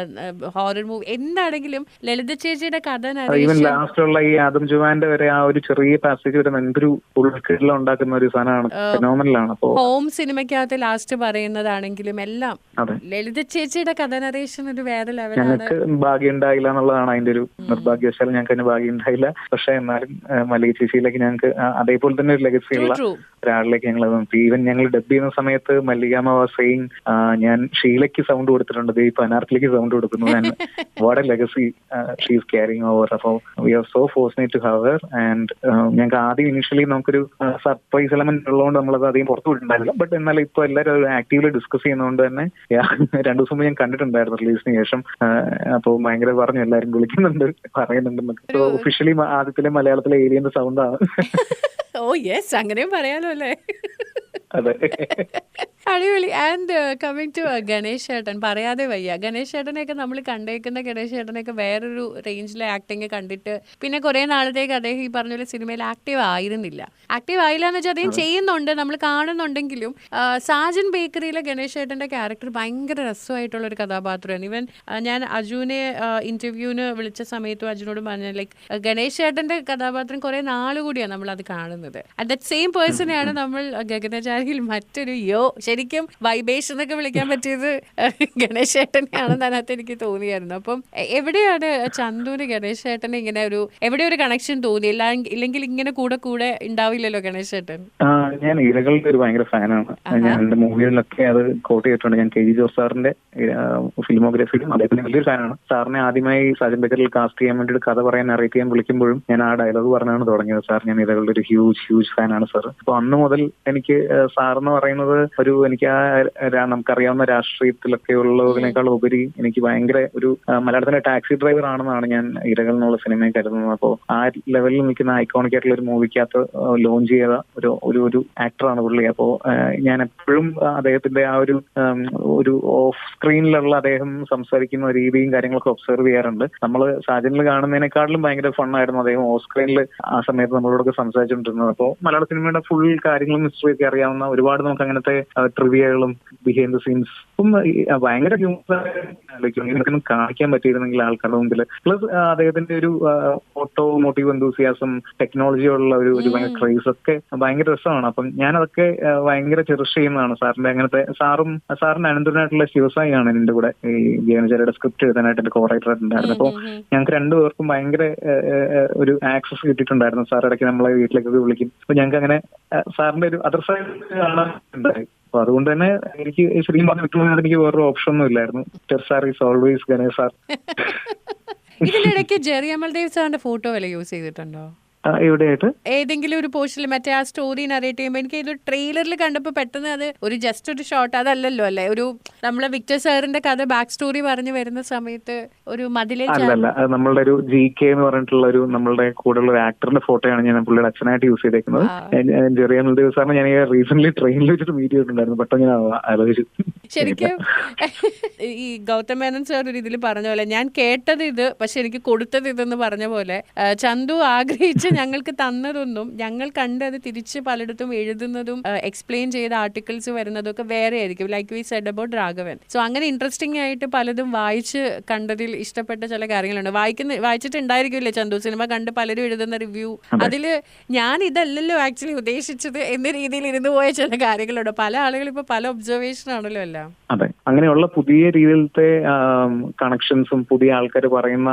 horror movie എന്താണെങ്കിലും ലളിത ചേച്ചിയുടെ കഥ ലാസ്റ്റുള്ള ഈ ആദം ജുവാന്റെ വരെ ആ ഒരു ചെറിയ പാസേജ് വരെ എന്തൊരു ഉൾക്കിടല ഉണ്ടാക്കുന്ന ഒരു സാധനമാണ്, ഫെനോമനലാണ്. ഹോം സിനിമയ്ക്കകത്ത് ലാസ്റ്റ് പറയുന്നതാണെങ്കിലും എല്ലാം ലളിത ചേച്ചിയുടെ കഥ നറേഷൻ ഒരു വേറെ ലെവലാണ്. ഞങ്ങൾക്ക് ഭാഗ്യം ഉണ്ടായില്ല എന്നുള്ളതാണ് അതിന്റെ ഒരു നിർഭാഗ്യവശാൽ ഞങ്ങൾക്ക് അതിന് ഭാഗ്യം ഉണ്ടായില്ല. പക്ഷെ എന്നാലും മല്ലിക ചേച്ചിയിലേക്ക് ഞങ്ങൾക്ക് അതേപോലെ തന്നെ ഒരു ലെഗസി ഉള്ള ഒരാളിലേക്ക് ഞങ്ങൾ ഈവൻ ഞങ്ങൾ ഡബ് ചെയ്യുന്ന സമയത്ത് സമയത്ത് മല്ലികാമ വാസ് സെയിങ് ഞാൻ ഷീലയ്ക്ക് സൗണ്ട് കൊടുത്തിട്ടുണ്ട്, ഇപ്പൊ അനാർക്കലിക്ക് സൗണ്ട് കൊടുക്കുന്നു. And what a legacy she is carrying over. അപ്പോൾ we are so fortunate to have her. And ഞങ്ങൾക്ക് ആദ്യം ഇനീഷ്യലി നമുക്കൊരു സർപ്രൈസ് എലമെന്റ് ഉള്ളതുകൊണ്ട് നമ്മളത് അധികം പുറത്തു വിട്ടിട്ടുണ്ടായിരുന്നില്ല. ബട്ട് എന്നാൽ ഇപ്പൊ എല്ലാവരും ആക്റ്റീവ്ലി ഡിസ്കസ് ചെയ്യുന്നതുകൊണ്ട് തന്നെ 2 ദിവസം മുമ്പ് ഞാൻ കണ്ടിട്ടുണ്ടായിരുന്നു റിലീസിന് ശേഷം. അപ്പോൾ ഭയങ്കര പറഞ്ഞു എല്ലാവരും വിളിക്കുന്നുണ്ട്, പറയുന്നുണ്ടെന്നൊക്കെ. ഒഫീഷ്യലി ആദ്യത്തിലെ മലയാളത്തിലെ ഏലിയന്റെ സൗണ്ടാണ്. ഓ യെസ്, അങ്ങനെയും പറയാലോ അല്ലേ. അതെ, അടിപൊളി. ആൻഡ് കമ്മിങ് ടു ഗണേഷ് ചേട്ടൻ, പറയാതെ വയ്യ. ഗണേഷ് ചേട്ടനെയൊക്കെ നമ്മൾ കണ്ടേക്കുന്ന ഗണേഷ് ചേട്ടനെയൊക്കെ വേറൊരു റേഞ്ചിലെ ആക്ടിങ് കണ്ടിട്ട് പിന്നെ കുറെ നാളത്തേക്ക് അദ്ദേഹം ഈ പറഞ്ഞ പോലെ സിനിമയിൽ ആക്റ്റീവ് ആയിരുന്നില്ല. ആക്റ്റീവ് ആയില്ല എന്ന് വെച്ചാൽ അദ്ദേഹം ചെയ്യുന്നുണ്ട്, നമ്മൾ കാണുന്നുണ്ടെങ്കിലും. സാജൻ ബേക്കറിയിലെ ഗണേഷ് ചേട്ടന്റെ ക്യാരക്ടർ ഭയങ്കര രസമായിട്ടുള്ള ഒരു കഥാപാത്രമാണ്. ഇവൻ ഞാൻ അജുവിനെ ഇന്റർവ്യൂവിന് വിളിച്ച സമയത്തും അജുനോട് പറഞ്ഞ ലൈക്ക് ഗണേഷ് ചേട്ടന്റെ കഥാപാത്രം കുറെ നാളുകൂടിയാണ് നമ്മൾ അത് കാണുന്നത്. അറ്റ് ദറ്റ് സെയിം പേഴ്സണെയാണ് നമ്മൾ ഗഗനചാരിയിൽ മറ്റൊരു ശരിക്കും വൈബേഷ് എന്നൊക്കെ വിളിക്കാൻ പറ്റിയത് ഗണേഷ് ചേട്ടനെയാണെന്ന് അതിനകത്ത് എനിക്ക് തോന്നിയായിരുന്നു. അപ്പം എവിടെയാണ് ചന്തുവിന് ഗണേഷ് ചേട്ടന് ഇങ്ങനെ എവിടെ ഒരു കണക്ഷൻ തോന്നി? ഇല്ലെങ്കിൽ ഇങ്ങനെ കൂടെ ഉണ്ടാവില്ലല്ലോ ഗണേഷ് ചേട്ടൻ. ഞാൻ ഇരകളുടെ ഒരു ഭയങ്കര ഫാനാണ്. ഞാൻ എന്റെ മൂവികളിലൊക്കെ അത് കോട്ട് ചെയ്തിട്ടുണ്ട്. ഞാൻ KG ജോസ് സാറിന്റെ ഫിലിമോഗ്രഫിയിലും അദ്ദേഹത്തിന്റെ വലിയൊരു ഫാനാണ്. സാറിനെ ആദ്യമായി സാജൻ ബേക്കറിൽ കാസ്റ്റ് ചെയ്യാൻ വേണ്ടിയിട്ട് കഥ പറയാൻ അറിയിക്കാൻ ചെയ്യാൻ വിളിക്കുമ്പോഴും ഞാൻ ആ ഡയലോഗ് പറഞ്ഞാണ് തുടങ്ങിയത്. സാർ, ഞാൻ ഇരകളുടെ ഒരു ഹ്യൂജ് ഫാനാണ് സാർ. അപ്പൊ അന്ന് മുതൽ എനിക്ക് സാർ എന്ന് പറയുന്നത് എനിക്ക് നമുക്കറിയാവുന്ന രാഷ്ട്രീയത്തിലൊക്കെ ഉള്ളതിനേക്കാൾ ഉപരി എനിക്ക് ഭയങ്കര ഒരു മലയാളത്തിലെ ടാക്സി ഡ്രൈവർ ആണെന്നാണ് ഞാൻ ഇരകൾ എന്നുള്ള സിനിമയെ കരുതുന്നത്. അപ്പോൾ ആ ലെവലിൽ നിൽക്കുന്ന ഐക്കോണിക് ആയിട്ടുള്ള ഒരു മൂവിക്കകത്ത് ലോഞ്ച് ചെയ്ത ഒരു ആക്ടറാണ് പുള്ളി. അപ്പോൾ ഞാൻ എപ്പോഴും അദ്ദേഹത്തിന്റെ ആ ഒരു ഓഫ് സ്ക്രീനിലുള്ള അദ്ദേഹം സംസാരിക്കുന്ന രീതിയും കാര്യങ്ങളൊക്കെ ഒബ്സർവ് ചെയ്യാറുണ്ട്. നമ്മൾ സാജനിൽ കാണുന്നതിനേക്കാളും ഭയങ്കര ഫണ്ണായിരുന്നു അദ്ദേഹം ഓഫ് സ്ക്രീനിൽ ആ സമയത്ത് നമ്മളോടൊക്കെ സംസാരിച്ചുകൊണ്ടിരുന്നത്. അപ്പോൾ മലയാള സിനിമയുടെ ഫുൾ കാര്യങ്ങളും ഹിസ്റ്ററിയൊക്കെ അറിയാവുന്ന ഒരുപാട് നമുക്ക് അങ്ങനത്തെ ട്രിവിയകളും ബിഹൈൻഡ് ദ സീൻസ് ഭയങ്കര ഹ്യൂമറൊന്നും കാണിക്കാൻ പറ്റിയിരുന്നെങ്കിൽ ആൾക്കാരുടെ മുമ്പിൽ. പ്ലസ് അദ്ദേഹത്തിന്റെ ഒരു ഓട്ടോമോട്ടീവ് എന്തൂസിയാസം, ടെക്നോളജിയോടുള്ള ഒരു ഭയങ്കര ക്രൈസ് ഒക്കെ ഭയങ്കര രസമാണ്. അപ്പം ഞാനതൊക്കെ ഭയങ്കര ചെറിഷ് ചെയ്യുന്നതാണ് സാറിന്റെ അങ്ങനത്തെ. സാറിന്റെ അനന്തരനായിട്ടുള്ള ശിവസായി ആണ് എന്റെ കൂടെ ഈ ഗഗനചാരിയുടെ സ്ക്രിപ്റ്റ് എഴുതാനായിട്ട് എന്റെ കോ-റൈറ്റർ ആയിട്ടുണ്ടായിരുന്നു. അപ്പോൾ ഞങ്ങൾക്ക് രണ്ടുപേർക്കും ഭയങ്കര ഒരു ആക്സസ് കിട്ടിയിട്ടുണ്ടായിരുന്നു. സാർ ഇടയ്ക്ക് നമ്മളെ വീട്ടിലേക്കൊക്കെ വിളിക്കും. അപ്പൊ ഞങ്ങൾക്ക് അങ്ങനെ സാറിന്റെ ഒരു അതർ സൈഡ് കാണാനുണ്ടായി. അപ്പൊ അതുകൊണ്ട് തന്നെ എനിക്ക് ശരിക്കും പറഞ്ഞു വിട്ടുപോയത് എനിക്ക് വേറൊരു ഓപ്ഷൻ ഒന്നും ഇല്ലായിരുന്നു. Sir is always Ganesh sir. ഇതിനിടയ്ക്ക് ജെറി അമൽദേവ് സാറിന്റെ ഫോട്ടോ വല്ല യൂസ് ചെയ്തിട്ടുണ്ടോ? എവിടെയായിട്ട്? ഏതെങ്കിലും ഒരു പോസ്റ്റിൽ മറ്റേ ആ സ്റ്റോറി നറേറ്റ് ചെയ്യുമ്പോൾ എനിക്ക് ഇത് ട്രെയിലറിൽ കണ്ടപ്പോൾ പെട്ടെന്ന് അത് ഒരു ജസ്റ്റ് ഒരു ഷോട്ട് അതല്ലല്ലോ അല്ലേ, ഒരു നമ്മളെ വിക്ടർ സാറിന്റെ കഥ ബാക്ക് സ്റ്റോറി പറഞ്ഞു വരുന്ന സമയത്ത് ഒരു മതിലേക്ക് അല്ലല്ല, നമ്മളുടെ ഒരു GK എന്ന് പറഞ്ഞിട്ടുള്ള ഒരു നമ്മളുടെ കൂടെയുള്ള ഒരു ആക്ടറിന്റെ ഫോട്ടോയാണ് ഞാൻ പുള്ളിയുടെ അച്ഛനായിട്ട് യൂസ് ചെയ്തേക്കുന്നത്. ജെറി അമൽദേവ് സാറിന് ഞാൻ റീസെന്റ് ട്രെയിനിൽ വെച്ചിട്ട് മീറ്റ് ചെയ്തിട്ടുണ്ടായിരുന്നു. പെട്ടെന്ന് ഞാൻ ആലോചിച്ചു. ശരിക്കും ഈ ഗൗതം മേനോൻ സാർ ഒരു ഇതിൽ പറഞ്ഞ പോലെ ഞാൻ കേട്ടത് ഇത്, പക്ഷെ എനിക്ക് കൊടുത്തത് ഇതെന്ന് പറഞ്ഞ പോലെ ചന്തു ആഗ്രഹിച്ച് ഞങ്ങൾക്ക് തന്നതൊന്നും ഞങ്ങൾ കണ്ടത് തിരിച്ച് പലയിടത്തും എഴുതുന്നതും എക്സ്പ്ലെയിൻ ചെയ്ത ആർട്ടിക്കിൾസ് വരുന്നതും ഒക്കെ വേറെ ആയിരിക്കും. Like we said about Raghavan. So അങ്ങനെ ഇൻട്രസ്റ്റിംഗ് ആയിട്ട് പലതും വായിച്ച് കണ്ടതിൽ ഇഷ്ടപ്പെട്ട ചില കാര്യങ്ങളുണ്ട്. വായിച്ചിട്ടുണ്ടായിരിക്കില്ലേ ചന്തു സിനിമ കണ്ട് പലരും എഴുതുന്ന റിവ്യൂ, അതിൽ ഞാൻ ഇതല്ലല്ലോ ആക്ച്വലി ഉദ്ദേശിച്ചത് എന്ന രീതിയിൽ ഇരുന്ന് പോയ ചില കാര്യങ്ങളുണ്ട്. പല ആളുകൾ ഇപ്പൊ പല ഒബ്സർവേഷൻ ആണല്ലോ എല്ലാം. അതെ, അങ്ങനെയുള്ള പുതിയ രീതിയിലത്തെ കണക്ഷൻസും പുതിയ ആൾക്കാർ പറയുന്ന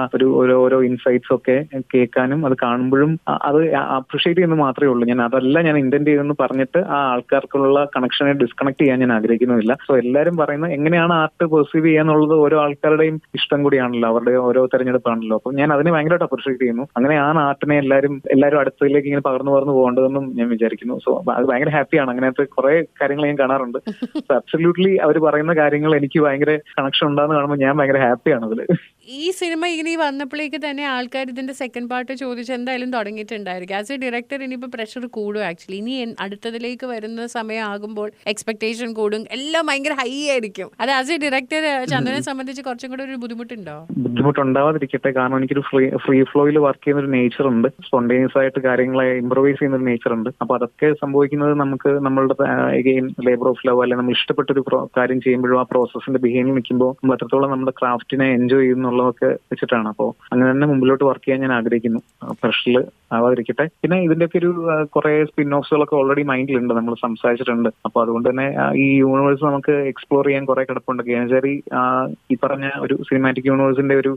ഓരോ ഇൻസൈറ്റ്സ് ഒക്കെ കേൾക്കാനും അത് കാണുമ്പോഴും അത് അപ്രിഷിയേറ്റ് ചെയ്യുന്നത് മാത്രമേ ഉള്ളൂ. ഞാൻ അതല്ല ഞാൻ ഇന്റന്റ് ചെയ്തെന്ന് പറഞ്ഞിട്ട് ആ ആൾക്കാർക്കുള്ള കണക്ഷനെ ഡിസ്കണക്ട് ചെയ്യാൻ ഞാൻ ആഗ്രഹിക്കുന്നില്ല. സോ എല്ലാവരും പറയുന്ന എങ്ങനെയാണ് ആർട്ട് പെർസീവ് ചെയ്യാന്നുള്ളത് ഓരോ ആൾക്കാരുടെയും ഇഷ്ടം കൂടിയാണല്ലോ, അവരുടെ ഓരോ തെരഞ്ഞെടുപ്പാണല്ലോ. അപ്പം ഞാൻ അതിനെ ഭയങ്കരമായിട്ട് അപ്രിഷിയേറ്റ് ചെയ്യുന്നു. അങ്ങനെയാണ് ആർട്ടിനെ എല്ലാവരും അടുത്തതിലേക്ക് ഇങ്ങനെ പകർന്നു പോകേണ്ടതെന്നും ഞാൻ വിചാരിക്കുന്നു. സോ അത് ഭയങ്കര ഹാപ്പിയാണ്. അങ്ങനത്തെ കുറെ കാര്യങ്ങൾ ഞാൻ കാണാറുണ്ട്. സോ അബ്സല്യൂട്ട്ലി അവർ പറയുന്ന കാര്യങ്ങൾ എനിക്ക് ഭയങ്കര കണക്ഷൻ ഉണ്ടാകുന്ന കാണുമ്പോൾ ഞാൻ ഭയങ്കര ഹാപ്പിയാണ് അതിൽ. ഈ സിനിമ ഇനി വന്നപ്പോഴേക്ക് തന്നെ ആൾക്കാർ ഇതിന്റെ സെക്കൻഡ് പാർട്ട് ചോദിച്ച് എന്തായാലും തുടങ്ങിയിട്ടുണ്ടായിരിക്കും. ആസ് എ ഡയറക്ടർ ഇനിയിപ്പോൾ പ്രഷർ കൂടും ആക്ച്വലി. ഇനി അടുത്തതിലേക്ക് വരുന്ന സമയമാകുമ്പോൾ എക്സ്പെക്ടേഷൻ കൂടും, എല്ലാം ഭയങ്കര ഹൈ ആയിരിക്കും. അത് ആസ് എ ഡയറക്ടർ ചന്ദനെ സംബന്ധിച്ച് കുറച്ചും കൂടെ ഒരു ബുദ്ധിമുട്ടുണ്ടോ? ബുദ്ധിമുട്ടുണ്ടാവാതിരിക്കട്ടെ. കാരണം എനിക്കൊരു ഫ്രീ ഫ്ലോയിൽ വർക്ക് ചെയ്യുന്ന ഒരു നേച്ചർ ഉണ്ട്. സ്പോണ്ടേനിയസ് ആയിട്ട് കാര്യങ്ങളെ ഇംപ്രവൈസ് ചെയ്യുന്ന ഒരു നേച്ചർ ഉണ്ട്. അപ്പൊ അതൊക്കെ സംഭവിക്കുന്നത് നമുക്ക് നമ്മളുടെ അഗെയിൻ ലേബർ ഓഫ് ലവ് അല്ലെങ്കിൽ നമ്മൾ ഇഷ്ടപ്പെട്ടൊരു കാര്യം ചെയ്യുമ്പോഴും ആ പ്രോസസ്സിന്റെ ബിഹൈൻഡിൽ നിൽക്കുമ്പോൾ നമ്മൾ എത്രത്തോളം നമ്മുടെ ക്രാഫ്റ്റിനെ എൻജോയ് ചെയ്യുന്നുള്ളതൊക്കെ വെച്ചിട്ടാണ്. അപ്പോൾ അങ്ങനെ തന്നെ മുമ്പിലോട്ട് വർക്ക് ചെയ്യാൻ ഞാൻ ആഗ്രഹിക്കുന്നു. പ്രഷറിൽ ആവാതിരിക്കട്ടെ. പിന്നെ ഇതിന്റെയൊക്കെ ഒരു കുറെ സ്പിൻ ഓഫ്സുകളൊക്കെ ഓൾറെഡി മൈൻഡിലുണ്ട്, നമ്മൾ സംസാരിച്ചിട്ടുണ്ട്. അപ്പൊ അതുകൊണ്ട് തന്നെ ഈ യൂണിവേഴ്സ് നമുക്ക് എക്സ്പ്ലോർ ചെയ്യാൻ കുറെ കിടപ്പുണ്ട്. ഗഗനചാരി ഈ പറഞ്ഞ ഒരു സിനിമാറ്റിക് യൂണിവേഴ്സിന്റെ ഒരു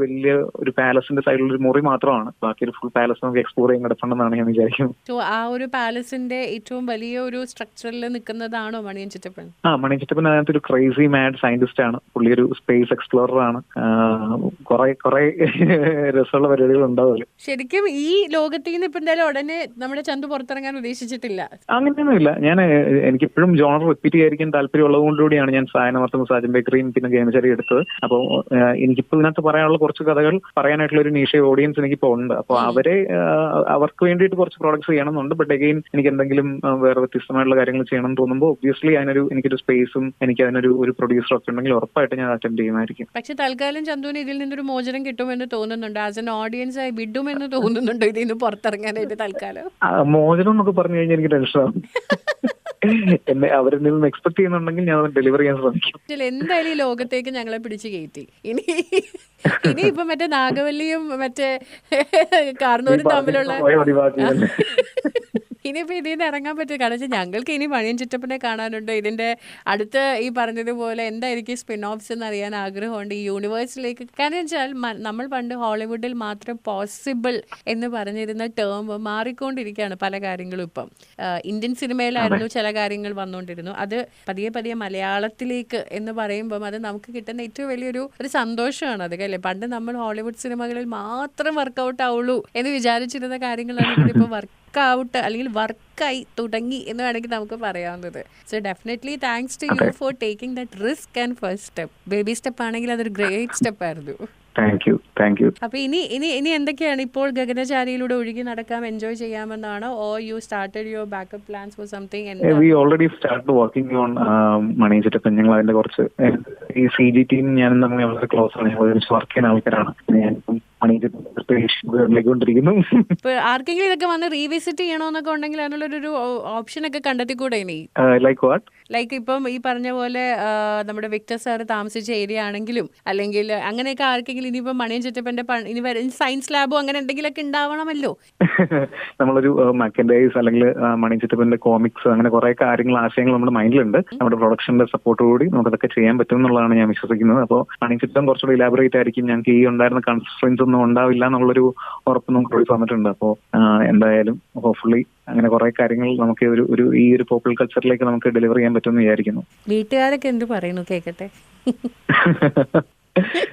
വലിയ ഒരു പാലസിന്റെ സൈഡിൽ ഒരു മുറി മാത്രമാണ്, ബാക്കി ഒരു ഫുൾ പാലസ് നമുക്ക് എക്സ്പ്ലോർ ചെയ്യാൻ കിടപ്പുണ്ടെന്നാണ് ഞാൻ വിചാരിക്കുന്നത്. ആ ഒരു പാലസിന്റെ ഏറ്റവും വലിയ ഒരു സ്ട്രക്ചറിൽ നിൽക്കുന്നതാണോ മണിയൻ ചിറ്റപ്പൻ? മണിയൻ ചിറ്റപ്പൻ അതിനകത്ത് ഒരു ക്രേസി മാഡ് സയന്റിസ്റ്റ് ആണ്. പുള്ളി ഒരു സ്പേസ് എക്സ്പ്ലോറർ ആണ്. കുറെ രസമുള്ള പരിപാടികൾ ഉണ്ടാവില്ല. ശരിക്കും ഈ ലോകത്തിൽ നിന്ന് ഇപ്പൊ എന്തായാലും ഉടനെ നമ്മുടെ ചന്തു പുറത്തിറങ്ങാൻ ഉദ്ദേശിച്ചിട്ടില്ല? അങ്ങനെയൊന്നുമില്ല. എനിക്കിപ്പോഴും ജോണർ റിപ്പീറ്റ് ചെയ്യാതിരിക്കാൻ താല്പര്യമുള്ളതുകൊണ്ടുകൂടിയാണ് ഞാൻ സായനമർത്തും സാജൻ ബേക്കറിയും പിന്നെ ഗഗനചാരി എടുത്തത്. അപ്പോൾ എനിക്കിപ്പോൾ ഇതിനകത്ത് പറയാനുള്ള കുറച്ച് കഥകൾ പറയാനായിട്ടുള്ള ഒരു നീഷ ഓഡിയൻസ് എനിക്കിപ്പോൾ ഉണ്ട്. അപ്പോൾ അവർക്ക് വേണ്ടിയിട്ട് കുറച്ച് പ്രോഡക്ട്സ് ചെയ്യണമെന്നുണ്ട്. ബട്ട് അഗെയിൻ എനിക്ക് എന്തെങ്കിലും വേറെ വ്യത്യസ്തമായിട്ടുള്ള കാര്യങ്ങൾ ചെയ്യണം എന്ന് തോന്നുമ്പോൾ ഒബ്വിയസ്ലി എനിക്കൊരു സ്പേസും എനിക്ക് ഒരു പ്രൊഡ്യൂസർ ഒക്കെ ഉണ്ടെങ്കിൽ ഉറപ്പായിട്ട് ഞാൻ അറ്റൻഡ് ചെയ്യുമായിരിക്കും. പക്ഷെ തൽക്കാലം ചന്തുവിന് ഇതിൽ നിന്നൊരു മോചനം കിട്ടുമെന്ന് തോന്നുന്നുണ്ട്. ആസ് എൻ ഓഡിയൻസ് ആയി വിടുമെന്ന് തോന്നുന്നുണ്ടോ ഇതിൽ നിന്ന് പുറത്തിറങ്ങാനായിട്ട്? തൽക്കാലം മോചനം എന്നൊക്കെ പറഞ്ഞു കഴിഞ്ഞാൽ എനിക്ക് ടെൻഷനാണ്. എന്നെ അവരിൽ നിന്ന് എക്സ്പെക്ട് ചെയ്യുന്നുണ്ടെങ്കിൽ ഞാൻ ഡെലിവർ ചെയ്യാൻ ശ്രമിക്കും. എന്തായാലും ഈ ലോകത്തേക്ക് ഞങ്ങളെ പിടിച്ചു കയറ്റി. ഇനിയിപ്പൊ മറ്റേ നാഗവല്ലിയും മറ്റേ കാർന്നൂരും തമ്മിലുള്ള ഇനിയിപ്പോൾ ഇതിൽ നിന്ന് ഇറങ്ങാൻ പറ്റും. കാരണം വെച്ചാൽ ഞങ്ങൾക്ക് ഇനി മണിയൻ ചിറ്റപ്പനെ കാണാനുണ്ട്. ഇതിൻ്റെ അടുത്ത് ഈ പറഞ്ഞതുപോലെ എന്തായിരിക്കും സ്പിൻ ഓഫ്സ് എന്ന് അറിയാൻ ആഗ്രഹമുണ്ട് ഈ യൂണിവേഴ്സിലേക്ക്. കാരണം വെച്ചാൽ നമ്മൾ പണ്ട് ഹോളിവുഡിൽ മാത്രം പോസിബിൾ എന്ന് പറഞ്ഞിരുന്ന ടേം മാറിക്കൊണ്ടിരിക്കുകയാണ് പല കാര്യങ്ങളും. ഇപ്പം ഇന്ത്യൻ സിനിമയിലായിരുന്നു ചില കാര്യങ്ങൾ വന്നുകൊണ്ടിരുന്നു. അത് പതിയെ പതിയെ മലയാളത്തിലേക്ക് എന്ന് പറയുമ്പം അത് നമുക്ക് കിട്ടുന്ന ഏറ്റവും വലിയൊരു സന്തോഷമാണ്. അത് അല്ലേ, പണ്ട് നമ്മൾ ഹോളിവുഡ് സിനിമകളിൽ മാത്രം വർക്കൗട്ട് ആവുള്ളൂ എന്ന് വിചാരിച്ചിരുന്ന കാര്യങ്ങളാണ് ഇതിപ്പോൾ ഔട്ട് അല്ലെങ്കിൽ വർക്കായി തുടങ്ങി എന്ന് വേണമെങ്കിൽ നമുക്ക് പറയാവുന്നത്. So definitely thanks to you for taking that risk and first step. Baby step ആണെങ്കിൽ അതൊരു ഗ്രേറ്റ് സ്റ്റെപ്പ് ആയിരുന്നു. Thank you. അപ്പൊ ഇനി എന്തൊക്കെയാണ് ഇപ്പോൾ ഗഗനചാരിയിലൂടെ ഒഴുകി നടക്കാം, എൻജോയ് ചെയ്യാമെന്നാണോ? Or you started your backup plans for something? We already started working on Maniyan Chittappan. ഞങ്ങൾ അതിന്റെ കുറച്ച് ഈ CG ടീം ഞാനും തമ്മിൽ വളരെ ക്ലോസ് ആണ്. ഞങ്ങൾ വർക്ക് ചെയ്യുന്ന ആൾക്കാരാണ്. ഞാനിപ്പം ആർക്കെങ്കിലും ഇതൊക്കെ വന്ന് റീവിസിറ്റ് ചെയ്യണോന്നൊക്കെ ഉണ്ടെങ്കിൽ അതിനുള്ളൊരു ഓപ്ഷൻ ഒക്കെ കണ്ടെത്തിക്കൂടെ ഇനി? ലൈക്ക് ഇപ്പം ഈ പറഞ്ഞ പോലെ നമ്മുടെ വിക്ടർ സാർ താമസിച്ച ഏരിയ ആണെങ്കിലും അല്ലെങ്കിൽ അങ്ങനെയൊക്കെ ആർക്കെങ്കിലും ഇനിയിപ്പം മണിയൻ ചിറ്റപ്പന്റെ ഇനി സയൻസ് ലാബോ അങ്ങനെ എന്തെങ്കിലുമൊക്കെ ഉണ്ടാവണമല്ലോ. നമ്മളൊരു മക്കൻഡൈസ് അല്ലെങ്കിൽ മണിയൻ ചിറ്റപ്പന്റെ കോമിക്സ് അങ്ങനെ കുറെ കാര്യങ്ങൾ ആശയങ്ങൾ നമ്മുടെ മൈൻഡിലുണ്ട്. നമ്മുടെ പ്രൊഡക്ഷന്റെ സപ്പോർട്ടോടുകൂടി നമുക്കതൊക്കെ ചെയ്യാൻ പറ്റും എന്നുള്ളതാണ് ഞാൻ വിശ്വസിക്കുന്നത്. അപ്പോൾ മണിയൻ ചിറ്റപ്പൻ കുറച്ചുകൂടി ഇലാബറേറ്റ് ആയിരിക്കും. ഞങ്ങൾക്ക് ഈ ഉണ്ടായിരുന്ന കൺസ്ട്രെയിൻസ് ഒന്നും ഉണ്ടാവില്ല എന്നുള്ളൊരു ഉറപ്പ് നമുക്ക് വന്നിട്ടുണ്ട്. അപ്പോൾ എന്തായാലും ഹോപ്പ്ഫുള്ളി അങ്ങനെ കുറെ കാര്യങ്ങൾ നമുക്ക് ഈ ഒരു പോപ്പുലർ കൾച്ചറിലേക്ക് നമുക്ക് ഡെലിവർ ചെയ്യാൻ പറ്റുമെന്ന് വിചാരിക്കുന്നു. വീട്ടുകാരൊക്കെ എന്ത് പറയുന്നു കേൾക്കട്ടെ.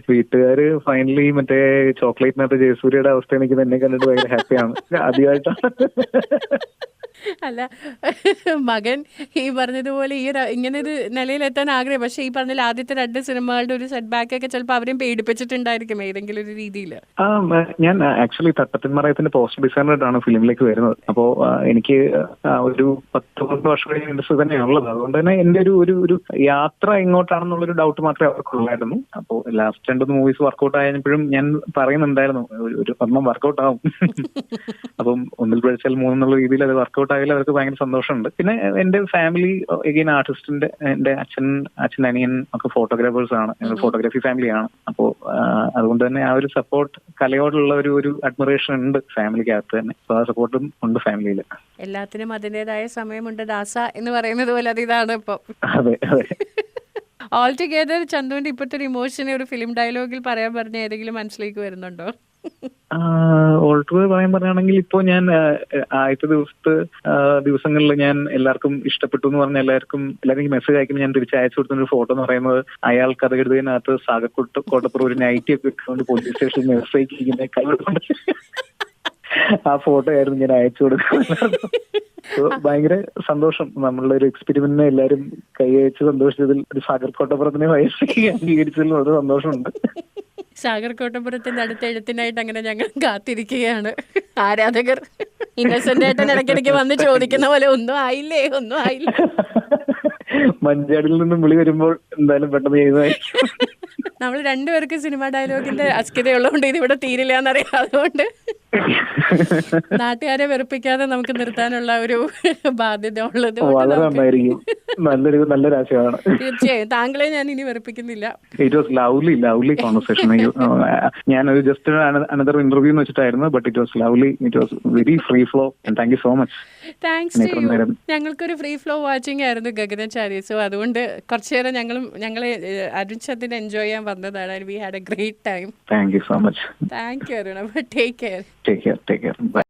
വീട്ടുകാര് ഫൈനലി മറ്റേ ചോക്ലേറ്റിനകത്ത് ജയസൂര്യയുടെ അവസ്ഥ എനിക്ക് തന്നെ കണ്ടിട്ട് ഭയങ്കര ഹാപ്പിയാണ്. ആദ്യമായിട്ടാണ്. അല്ല, മകൻ ഈ പറഞ്ഞതുപോലെ ഇങ്ങനെ ഒരു നിലയിലെത്താൻ ആഗ്രഹം. പക്ഷെ ഈ പറഞ്ഞ ആദ്യത്തെ 2 സിനിമകളുടെ ഒരു സെറ്റ് ബാക്ക് ഒക്കെ ചിലപ്പോൾ അവരെയും പേടിപ്പിച്ചിട്ടുണ്ടായിരിക്കും ഏതെങ്കിലും ഒരു രീതിയിൽ. ഞാൻ ആക്ച്വലി തട്ടത്തിൻ മറയത്തിന്റെ പോസ്റ്റർ ഡിസൈനറായിട്ടാണ് ഫിലിമിലേക്ക് വരുന്നത്. അപ്പോ എനിക്ക് ഒരു 10 വർഷം ഇൻഡസ്ട്രി തന്നെയാണുള്ളത്. അതുകൊണ്ട് തന്നെ എന്റെ ഒരു യാത്ര എങ്ങോട്ടാണെന്നുള്ളൊരു ഡൗട്ട് മാത്രമേ അവർക്കുള്ളായിരുന്നു. അപ്പോൾ ലാസ്റ്റ് 2 മൂവീസ് വർക്കൗട്ട് ആയപ്പോഴും ഞാൻ പറയുന്നുണ്ടായിരുന്നു ഒരു 10 വർക്കൗട്ട് ആവും. അപ്പം 1 പഠിച്ചാൽ 3 എന്നുള്ള രീതിയിൽ അത് വർക്കൗട്ട് ആയാലും അവർക്ക് ഭയങ്കര സന്തോഷമുണ്ട്. പിന്നെ എന്റെ ഫാമിലി എഗെയിൻ ആർട്ടിസ്റ്റിന്റെ എന്റെ അച്ഛൻ അനിയൻ ഒക്കെ ഫോട്ടോഗ്രാഫേഴ്സ് ആണ്. ഫോട്ടോഗ്രാഫി ഫാമിലിയാണ്. അപ്പോൾ അതുകൊണ്ട് തന്നെ ആ ഒരു സപ്പോർട്ട്, കലയോടുള്ള ഒരു അഡ്മിറേഷൻ ഉണ്ട് ഫാമിലിക്കകത്ത് തന്നെ. അപ്പോൾ ആ സപ്പോർട്ടും ഉണ്ട് ഫാമിലിയിൽ. എല്ലാത്തിനും അതിൻ്റെതായ സമയമുണ്ട് ദാസ എന്ന് പറയുന്നത് പോലെ അതിതാണ് ഇപ്പൊ. അതെ. ഓൾ ടുഗെദർ ചന്തുവിന്റെ ഇപ്പോഴത്തെ ഒരു ഇമോഷനെ ഒരു ഫിലിം ഡയലോഗിൽ പറയാൻ പറഞ്ഞ ഏതെങ്കിലും മനസ്സിലേക്ക് വരുന്നുണ്ടോ? ഓൾട്ടുഗെദർ പറയാൻ പറയുകയാണെങ്കിൽ ഇപ്പോ ഞാൻ ആദ്യത്തെ ദിവസങ്ങളിൽ ഞാൻ എല്ലാവർക്കും ഇഷ്ടപ്പെട്ടു എന്ന് പറഞ്ഞ എല്ലാവർക്കും മെസ്സേജ് അയക്കുമ്പോൾ ഞാൻ തിരിച്ച് അയച്ചു കൊടുക്കുന്ന ഒരു ഫോട്ടോ എന്ന് പറയുന്നത് അയാൾ കഥ എഴുതുന്നതിനകത്ത് കോട്ടപ്പുറം ഒരു നൈറ്റി ഒക്കെ ഇട്ടുകൊണ്ട് പോലീസ് സ്റ്റേഷനിൽ മെസ്സേജ് ഇരിക്കുന്ന കൈകൊണ്ട് ആ ഫോട്ടോ ആയിരുന്നു ഞാൻ അയച്ചു കൊടുക്കുന്നത്. ഭയങ്കര സന്തോഷം. നമ്മളുടെ ഒരു എക്സ്പെരിമെന്റിനെ എല്ലാരും കൈയച്ച് സന്തോഷിച്ചതിൽ ഒരു സാഗർ കോട്ടപ്പുറത്തിനെ വയസ്സേക്ക് അംഗീകരിച്ചതിൽ വളരെ സന്തോഷമുണ്ട്. സാഗർ കോട്ടപ്പുറത്തിന്റെ അടുത്ത എഴുത്തിനായിട്ട് അങ്ങനെ ഞങ്ങൾ കാത്തിരിക്കുകയാണ്. ആരാധകർ ഇന്നസെന്റ് ഏട്ടൻ ഇടയ്ക്കിടയ്ക്ക് വന്ന് ചോദിക്കുന്ന പോലെ ഒന്നും ആയില്ലേ. മഞ്ചാടിയിൽ നിന്നും വിളി വരുമ്പോൾ എന്തായാലും പെട്ടെന്ന് ചെയ്യുന്നതായിരിക്കും. നമ്മൾ 2 പേർക്ക് സിനിമ ഡയലോഗിന്റെ അസ്കിതയുള്ളതുകൊണ്ട് ഇതിവിടെ തീരില്ല എന്നറിയാം. അതുകൊണ്ട് നാട്ടുകാരെ വെറുപ്പിക്കാതെ നമുക്ക് നിർത്താനുള്ള ഒരു ബാധ്യത ഉള്ളത് വളരെ നന്നായിരിക്കും. നല്ലൊരു ആശയമാണ്. തീർച്ചയായും താങ്കളെ ഞാൻ ഇനി വെറുപ്പിക്കുന്നില്ല. It was lovely conversation. ഞാനൊരു ജസ്റ്റ് അനദർ ഇന്റർവ്യൂ എന്ന് വെച്ചിട്ടായിരുന്നു, but it was lovely. It was very free flow. Thank you so much. Thanks to you. ഞങ്ങൾക്കൊരു ഫ്രീ ഫ്ലോ വാച്ചിങ് ആയിരുന്നു ഗഗനചാരി. സോ അതുകൊണ്ട് കുറച്ചു നേരം ഞങ്ങളെ അരുൺചന്ദ്രൻ എൻജോയ് ചെയ്യാൻ വന്നതാണ്. We had A great time. Thank you so much. Thank you Arun. Take care. Take care. Bye.